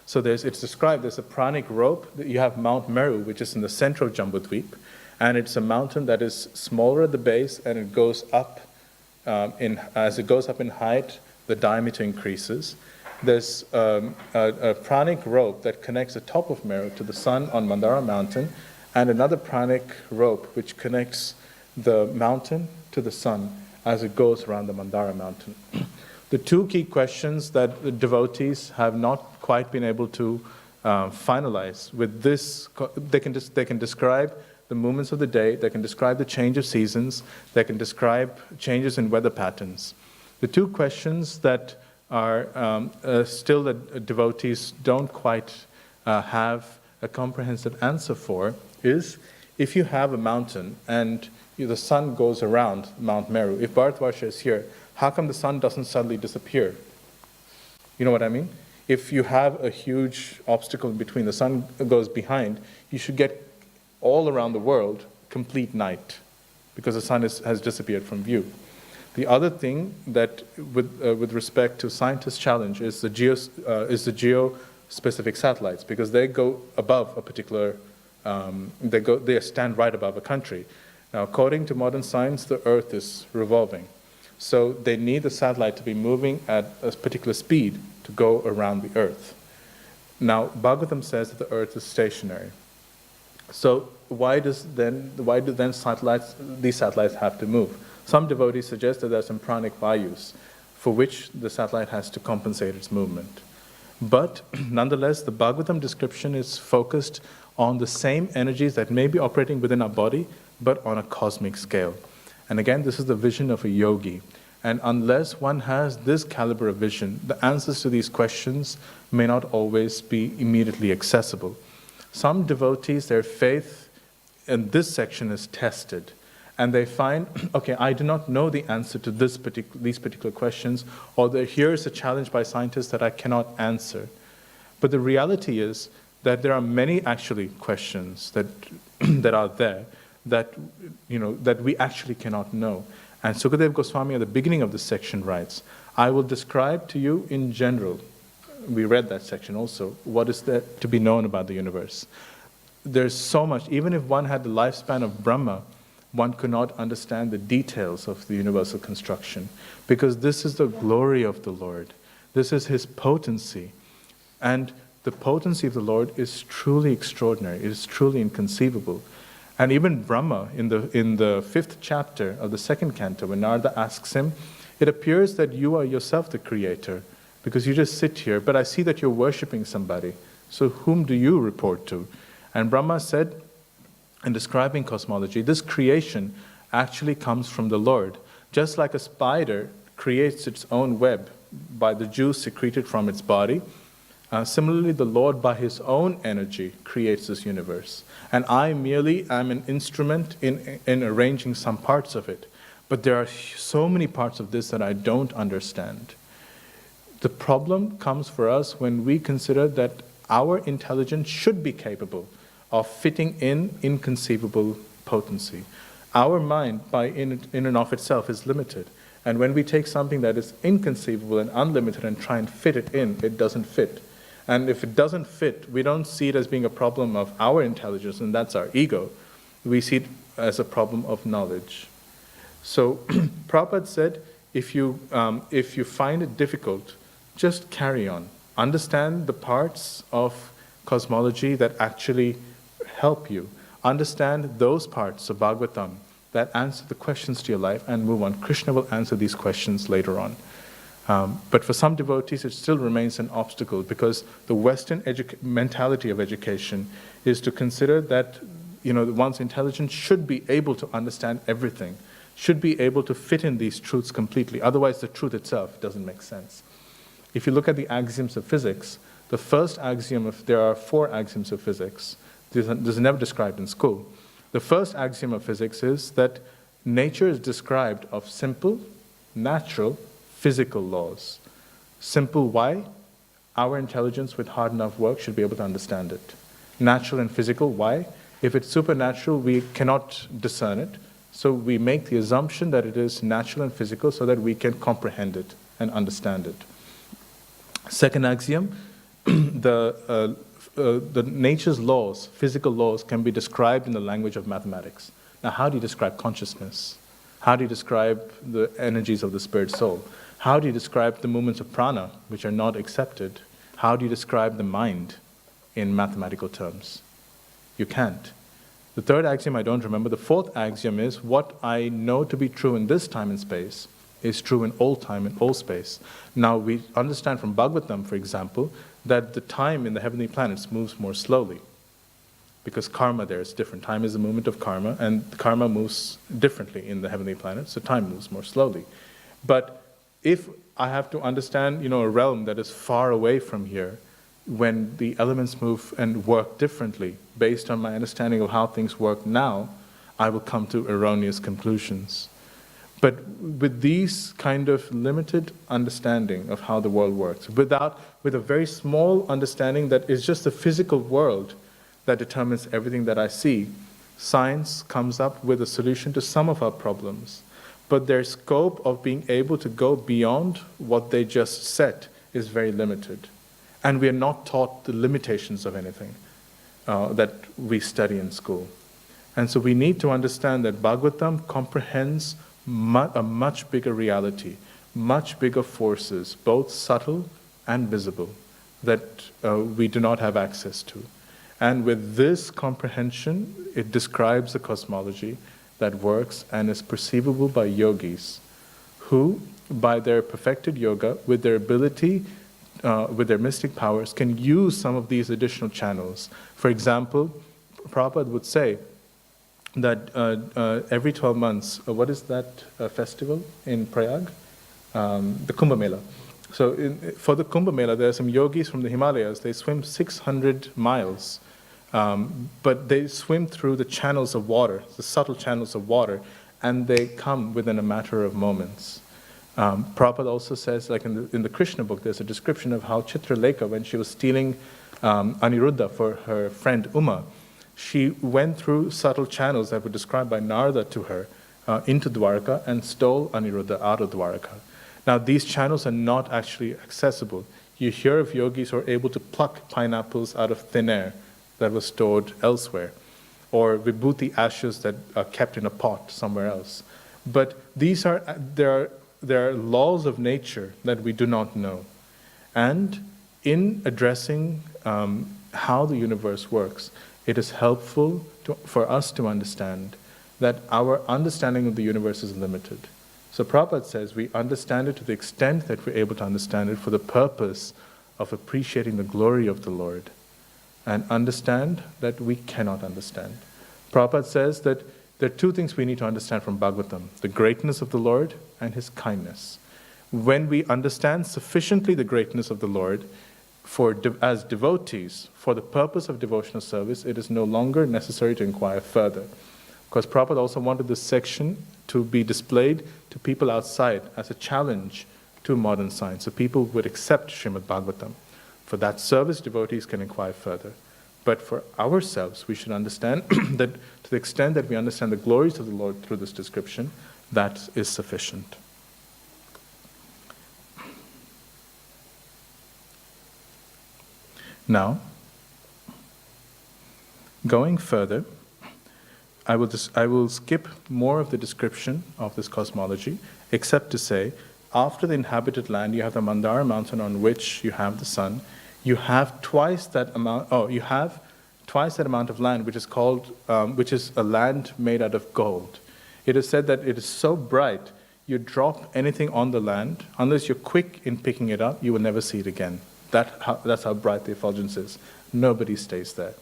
So it's described, there's a pranic rope. You have Mount Meru, which is in the center of Jambudvip, and it's a mountain that is smaller at the base, and it goes up, as it goes up in height, the diameter increases. There's a pranic rope that connects the top of Meru to the sun on Mandara mountain, and another pranic rope which connects the mountain to the sun as it goes around the Mandara mountain. The 2 key questions that the devotees have not quite been able to finalize with this, they can describe the movements of the day, they can describe the change of seasons, they can describe changes in weather patterns. The two questions that are still that devotees don't quite have a comprehensive answer for is, if you have a mountain and the sun goes around Mount Meru, if Bharatvarsha is here, how come the sun doesn't suddenly disappear? You know what I mean? If you have a huge obstacle in between, the sun goes behind, you should get all around the world complete night because the sun has disappeared from view. The other thing that, with respect to scientists' challenge, is the geo-specific satellites, because they go above a particular, they stand right above a country. Now, according to modern science, the Earth is revolving. So they need the satellite to be moving at a particular speed to go around the Earth. Now, Bhagavatam says that the Earth is stationary. So why do then these satellites have to move? Some devotees suggest that there are some pranic vayus for which the satellite has to compensate its movement. But nonetheless, the Bhagavatam description is focused on the same energies that may be operating within our body, but on a cosmic scale. And again, this is the vision of a yogi. And unless one has this caliber of vision, the answers to these questions may not always be immediately accessible. Some devotees, their faith in this section is tested. And they find, okay, I do not know the answer to these particular questions, or here is a challenge by scientists that I cannot answer. But the reality is that there are many actually questions that, that are there that, that we actually cannot know. And Sukadeva Goswami at the beginning of this section writes, I will describe to you in general, we read that section also, what is there to be known about the universe. There's so much, even if one had the lifespan of Brahma, one could not understand the details of the universal construction, because this is the glory of the Lord. This is His potency. And the potency of the Lord is truly extraordinary. It is truly inconceivable. And even Brahma, in the 5th chapter of the 2nd canto, when Narada asks him, it appears that you are yourself the creator, because you just sit here, but I see that you're worshipping somebody. So whom do you report to? And Brahma said, in describing cosmology, this creation actually comes from the Lord. Just like a spider creates its own web by the juice secreted from its body, similarly, the Lord, by His own energy, creates this universe. And I merely am an instrument in arranging some parts of it. But there are so many parts of this that I don't understand. The problem comes for us when we consider that our intelligence should be capable of fitting in inconceivable potency. Our mind, in and of itself, is limited. And when we take something that is inconceivable and unlimited and try and fit it in, it doesn't fit. And if it doesn't fit, we don't see it as being a problem of our intelligence, and that's our ego. We see it as a problem of knowledge. So Prabhupada said, if you find it difficult, just carry on. Understand the parts of cosmology that actually help you. Understand those parts of Bhagavatam that answer the questions to your life and move on. Krishna will answer these questions later on. But for some devotees, it still remains an obstacle, because the Western mentality of education is to consider that one's intelligence should be able to understand everything, should be able to fit in these truths completely. Otherwise, the truth itself doesn't make sense. If you look at the axioms of physics, the first axiom there are 4 axioms of physics. This is never described in school. The first axiom of physics is that nature is described of simple, natural, physical laws. Simple, why? Our intelligence with hard enough work should be able to understand it. Natural and physical, why? If it's supernatural, we cannot discern it. So we make the assumption that it is natural and physical so that we can comprehend it and understand it. Second axiom, the nature's laws, physical laws, can be described in the language of mathematics. Now, how do you describe consciousness? How do you describe the energies of the spirit soul? How do you describe the movements of prana, which are not accepted? How do you describe the mind in mathematical terms? You can't. The third axiom I don't remember. The fourth axiom is, what I know to be true in this time and space is true in all time and all space. Now, we understand from Bhagavatam, for example, that the time in the heavenly planets moves more slowly. because karma there is different. Time is a movement of karma, and karma moves differently in the heavenly planets, so time moves more slowly. But if I have to understand, a realm that is far away from here, when the elements move and work differently, based on my understanding of how things work now, I will come to erroneous conclusions. But with these kind of limited understanding of how the world works, with a very small understanding that it's just the physical world that determines everything that I see, science comes up with a solution to some of our problems. But their scope of being able to go beyond what they just set is very limited. And we are not taught the limitations of anything that we study in school. And so we need to understand that Bhagavatam comprehends a much bigger reality, much bigger forces, both subtle and visible, that we do not have access to. And with this comprehension, it describes a cosmology that works and is perceivable by yogis, who, by their perfected yoga, with their ability, with their mystic powers, can use some of these additional channels. For example, Prabhupada would say that every 12 months, what is that festival in Prayag? The Kumbh Mela. So for the Kumbh Mela, there are some yogis from the Himalayas. They swim 600 miles, but they swim through the channels of water, the subtle channels of water, and they come within a matter of moments. Prabhupada also says, like in the Krishna book, there's a description of how Chitralekha, when she was stealing Aniruddha for her friend Uma, she went through subtle channels that were described by Narada to her into Dwarka and stole Aniruddha out of Dwarka. Now, these channels are not actually accessible. You hear of yogis who are able to pluck pineapples out of thin air that was stored elsewhere, or vibhuti ashes that are kept in a pot somewhere else. But there are laws of nature that we do not know. And in addressing how the universe works, it is helpful for us to understand that our understanding of the universe is limited. So Prabhupada says we understand it to the extent that we're able to understand it for the purpose of appreciating the glory of the Lord, and understand that we cannot understand. Prabhupada says that there are two things we need to understand from Bhagavatam: the greatness of the Lord and His kindness. When we understand sufficiently the greatness of the Lord, as devotees, for the purpose of devotional service, it is no longer necessary to inquire further. Because Prabhupada also wanted this section to be displayed to people outside as a challenge to modern science, so people would accept Srimad Bhagavatam. For that service, devotees can inquire further. But for ourselves, we should understand that to the extent that we understand the glories of the Lord through this description, that is sufficient. Now, going further, I will skip more of the description of this cosmology, except to say, after the inhabited land, you have the Mandara mountain on which you have the sun. You have twice that amount. You have twice that amount of land, which is a land made out of gold. It is said that it is so bright, you drop anything on the land, unless you're quick in picking it up, you will never see it again. That's how bright the effulgence is. Nobody stays there.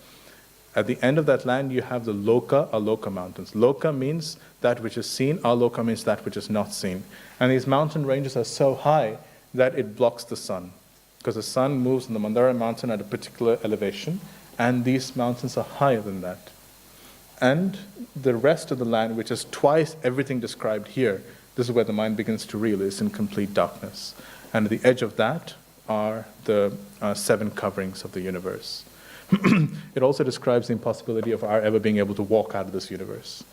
At the end of that land, you have the Aloka mountains. Loka means that which is seen. Aloka means that which is not seen. And these mountain ranges are so high that it blocks the sun, because the sun moves on the Mandara mountain at a particular elevation, and these mountains are higher than that. And the rest of the land, which is twice everything described here, this is where the mind begins to reel, is in complete darkness. And at the edge of that are the 7 coverings of the universe. It also describes the impossibility of our ever being able to walk out of this universe.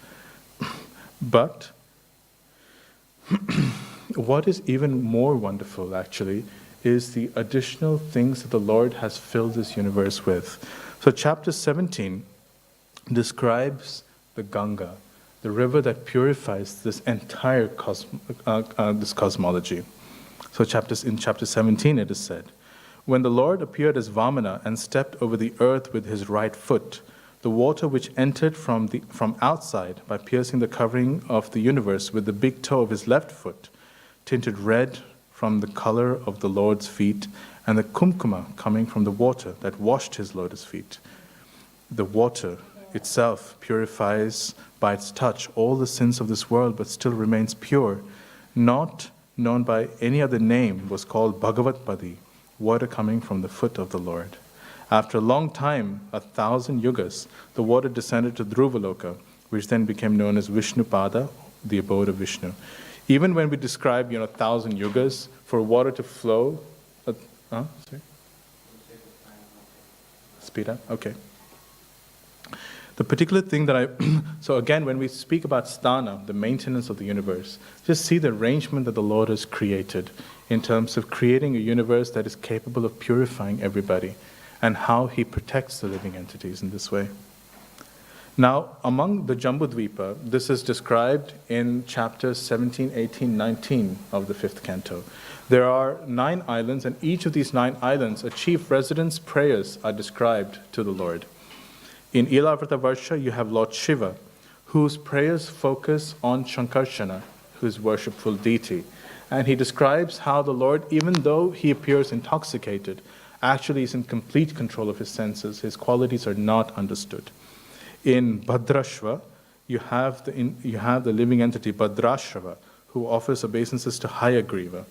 But what is even more wonderful, actually, is the additional things that the Lord has filled this universe with. So chapter 17 describes the Ganga, the river that purifies this entire this cosmology. So in chapter 17 it is said, when the Lord appeared as Vamana and stepped over the earth with his right foot, the water which entered from outside by piercing the covering of the universe with the big toe of his left foot, tinted red from the color of the Lord's feet, and the kumkuma coming from the water that washed his lotus feet. the water itself purifies by its touch all the sins of this world, but still remains pure, not known by any other name, was called Bhagavat Padi, water coming from the foot of the Lord. After a long time, 1,000 yugas, the water descended to Dhruvaloka, which then became known as Vishnupada, the abode of Vishnu. Even when we describe, 1,000 yugas, for water to flow, sorry? Speed up? Okay. The particular thing that so again, when we speak about sthana, the maintenance of the universe, just see the arrangement that the Lord has created in terms of creating a universe that is capable of purifying everybody, and how he protects the living entities in this way. Now, among the Jambudvipa, this is described in chapters 17, 18, 19 of the 5th canto. There are 9 islands, and each of these 9 islands, a chief resident's prayers are described to the Lord. In Ilavrata Varsha, you have Lord Shiva, whose prayers focus on Shankarshana, whose worshipful deity. And he describes how the Lord, even though he appears intoxicated, actually is in complete control of his senses. His qualities are not understood. In Bhadrashva, you have the living entity Bhadrashrava, who offers obeisances to Hayagriva.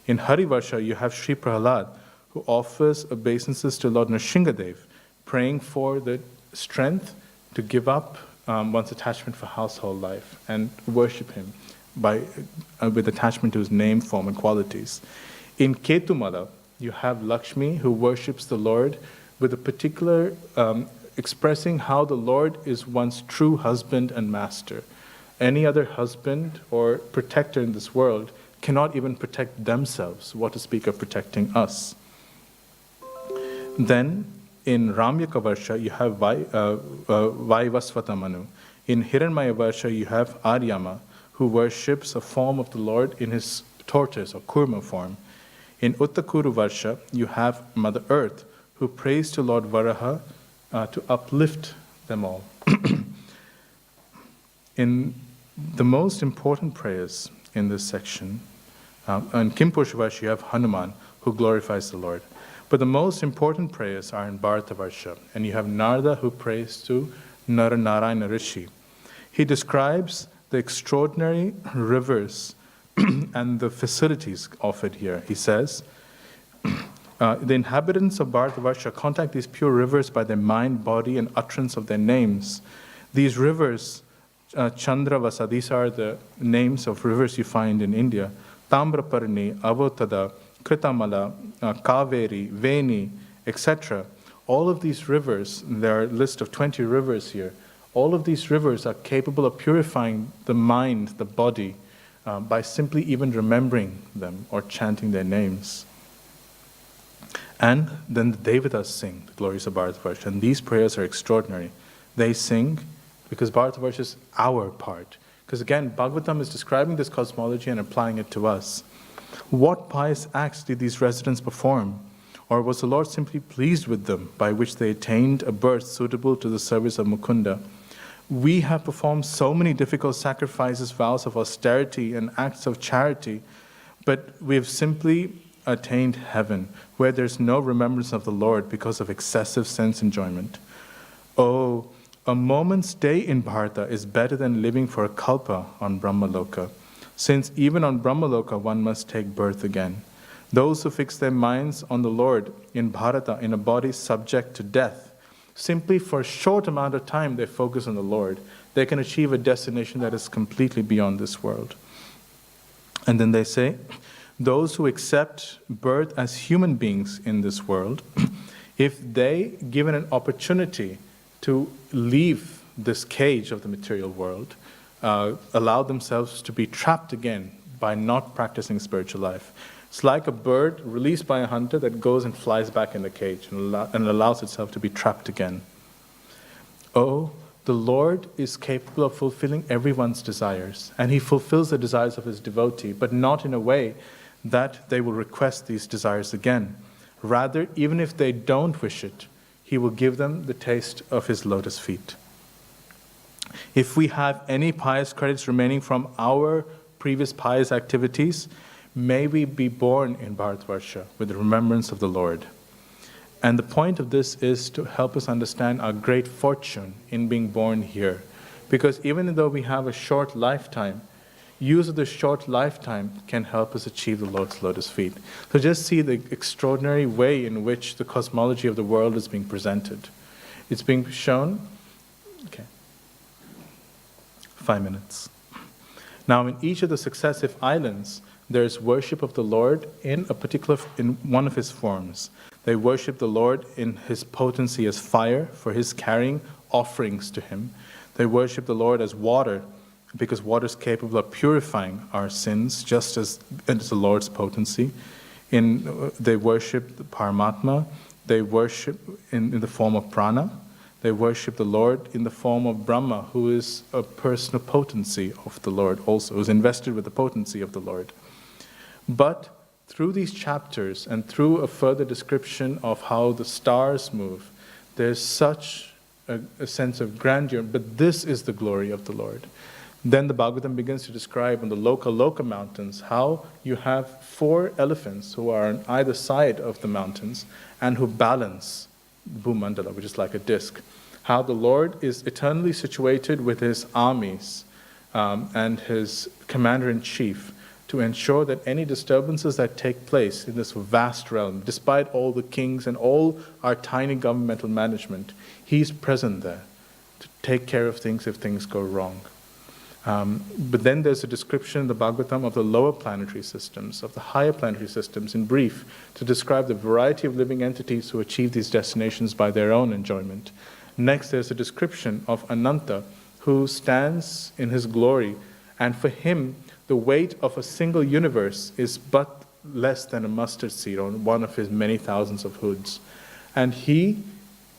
In Harivarsha, you have Sri Prahlad, who offers obeisances to Lord Nrsingadev, praying for the strength to give up one's attachment for household life and worship him with attachment to his name, form, and qualities. In Ketumala, you have Lakshmi, who worships the Lord with a particular expressing how the Lord is one's true husband and master. Any other husband or protector in this world cannot even protect themselves, what to speak of protecting us. Then, in Ramyaka Varsha, you have Vaivasvata Manu. In Hiranmaya Varsha, you have Aryama, who worships a form of the Lord in his tortoise or kurma form. In Uttakuru Varsha, you have Mother Earth, who prays to Lord Varaha to uplift them all. In the most important prayers in this section, in Kimpusha Varsha, you have Hanuman, who glorifies the Lord. But the most important prayers are in Bharata Varsha, and you have Narada, who prays to Naranarayana Rishi. He describes the extraordinary rivers and the facilities offered here. He says, the inhabitants of Bharatavarsha contact these pure rivers by their mind, body, and utterance of their names. These rivers, Chandravasa, these are the names of rivers you find in India. Tambraparni, Avotada, Kritamala, Kaveri, Veni, etc. All of these rivers, there are a list of 20 rivers here, all of these rivers are capable of purifying the mind, the body, by simply even remembering them or chanting their names. And then the Devatas sing the glories of Bharatavarsha, and these prayers are extraordinary. They sing because Bharatavarsha is our part. Because again, Bhagavatam is describing this cosmology and applying it to us. What pious acts did these residents perform? Or was the Lord simply pleased with them, by which they attained a birth suitable to the service of Mukunda? We have performed so many difficult sacrifices, vows of austerity, and acts of charity, but we have simply attained heaven, where there's no remembrance of the Lord because of excessive sense enjoyment. Oh, a moment's stay in Bharata is better than living for a kalpa on Brahmaloka, since even on Brahmaloka one must take birth again. Those who fix their minds on the Lord in Bharata, in a body subject to death, simply for a short amount of time they focus on the Lord, they can achieve a destination that is completely beyond this world. And then they say, those who accept birth as human beings in this world, if they, given an opportunity to leave this cage of the material world, allow themselves to be trapped again by not practicing spiritual life. It's like a bird released by a hunter that goes and flies back in the cage and allows itself to be trapped again. Oh, the Lord is capable of fulfilling everyone's desires, and he fulfills the desires of his devotee, but not in a way that they will request these desires again. Rather, even if they don't wish it, he will give them the taste of his lotus feet. If we have any pious credits remaining from our previous pious activities, may we be born in Bharatvarsha with the remembrance of the Lord. And the point of this is to help us understand our great fortune in being born here. Because even though we have a short lifetime, use of the short lifetime can help us achieve the Lord's lotus feet. So just see the extraordinary way in which the cosmology of the world is being presented. It's being shown, okay, 5 minutes. Now in each of the successive islands, there is worship of the Lord in one of his forms. They worship the Lord in his potency as fire for his carrying offerings to him. They worship the Lord as water, because water is capable of purifying our sins, just as it is the Lord's potency. They worship the Paramatma. They worship in the form of prana. They worship the Lord in the form of Brahma, who is a personal potency of the Lord also, who is invested with the potency of the Lord. But through these chapters and through a further description of how the stars move, there's such a sense of grandeur, but this is the glory of the Lord. Then the Bhagavatam begins to describe on the Loka mountains how you have 4 elephants who are on either side of the mountains and who balance Bhumandala, which is like a disc. How the Lord is eternally situated with his armies and his commander-in-chief to ensure that any disturbances that take place in this vast realm, despite all the kings and all our tiny governmental management, he's present there to take care of things if things go wrong. But then there's a description in the Bhagavatam of the lower planetary systems, of the higher planetary systems in brief, to describe the variety of living entities who achieve these destinations by their own enjoyment. Next, there's a description of Ananta, who stands in his glory, and for him, the weight of a single universe is but less than a mustard seed on one of his many thousands of hoods. And he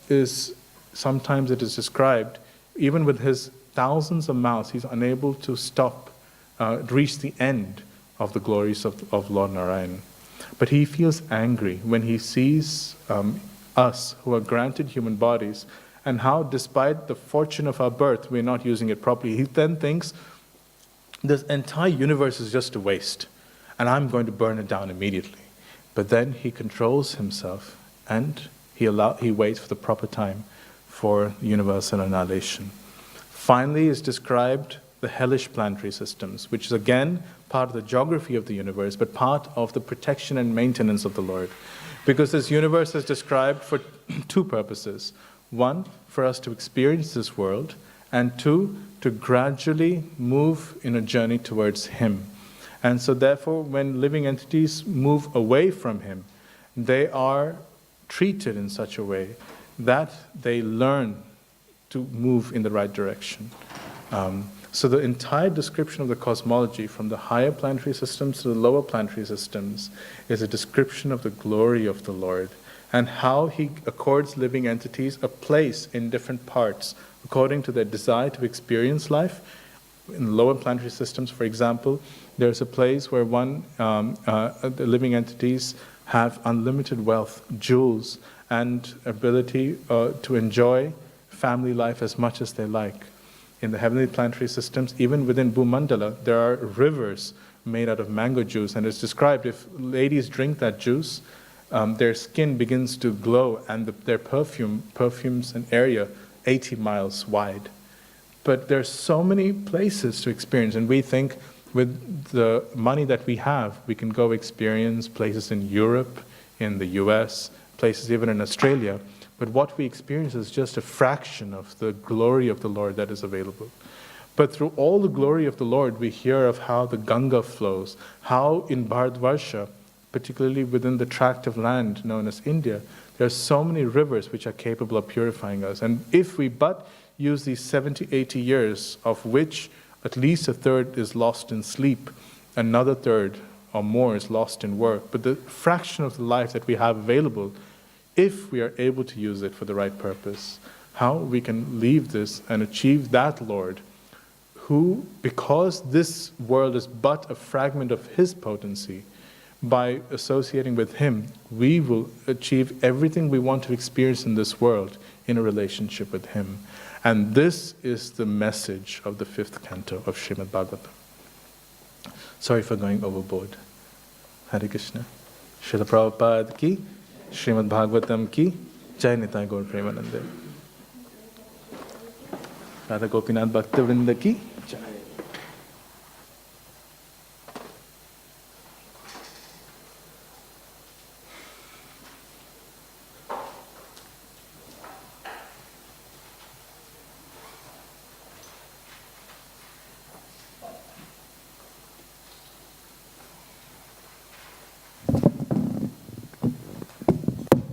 is, sometimes it is described, even with his thousands of mouths, he's unable to reach the end of the glories of Lord Narayan. But he feels angry when he sees us who are granted human bodies and how, despite the fortune of our birth, we're not using it properly. He then thinks, this entire universe is just a waste, and I'm going to burn it down immediately. But then he controls himself, and he waits for the proper time for universal annihilation. Finally is described the hellish planetary systems, which is again part of the geography of the universe, but part of the protection and maintenance of the Lord. Because this universe is described for 2 purposes. 1, for us to experience this world, and 2, to gradually move in a journey towards him. And so therefore, when living entities move away from him, they are treated in such a way that they learn to move in the right direction. So the entire description of the cosmology, from the higher planetary systems to the lower planetary systems, is a description of the glory of the Lord and how he accords living entities a place in different parts according to their desire to experience life. In lower planetary systems, for example, there's a place where the living entities have unlimited wealth, jewels, and ability to enjoy family life as much as they like. In the heavenly planetary systems, even within Bhumandala, there are rivers made out of mango juice, and it's described if ladies drink that juice, their skin begins to glow, and their perfumes an area 80 miles wide. But there's so many places to experience, and we think with the money that we have, we can go experience places in Europe, in the US, places even in Australia. But what we experience is just a fraction of the glory of the Lord that is available. But through all the glory of the Lord, we hear of how the Ganga flows, how in Bharatvarsha, particularly within the tract of land known as India, there are so many rivers which are capable of purifying us. And if we but use these 70, 80 years, of which at least a third is lost in sleep, another third or more is lost in work, but the fraction of the life that we have available, if we are able to use it for the right purpose, how we can leave this and achieve that Lord who, because this world is but a fragment of his potency, by associating with him, we will achieve everything we want to experience in this world in a relationship with him. And this is the message of the 5th canto of Srimad Bhagavatam. Sorry for going overboard. Hare Krishna. Srila Prabhupada ki Shrimad Bhagavatam की जय। निताय गौर प्रेमानंदे। राधा गोपीनाथ भक्त वृंद की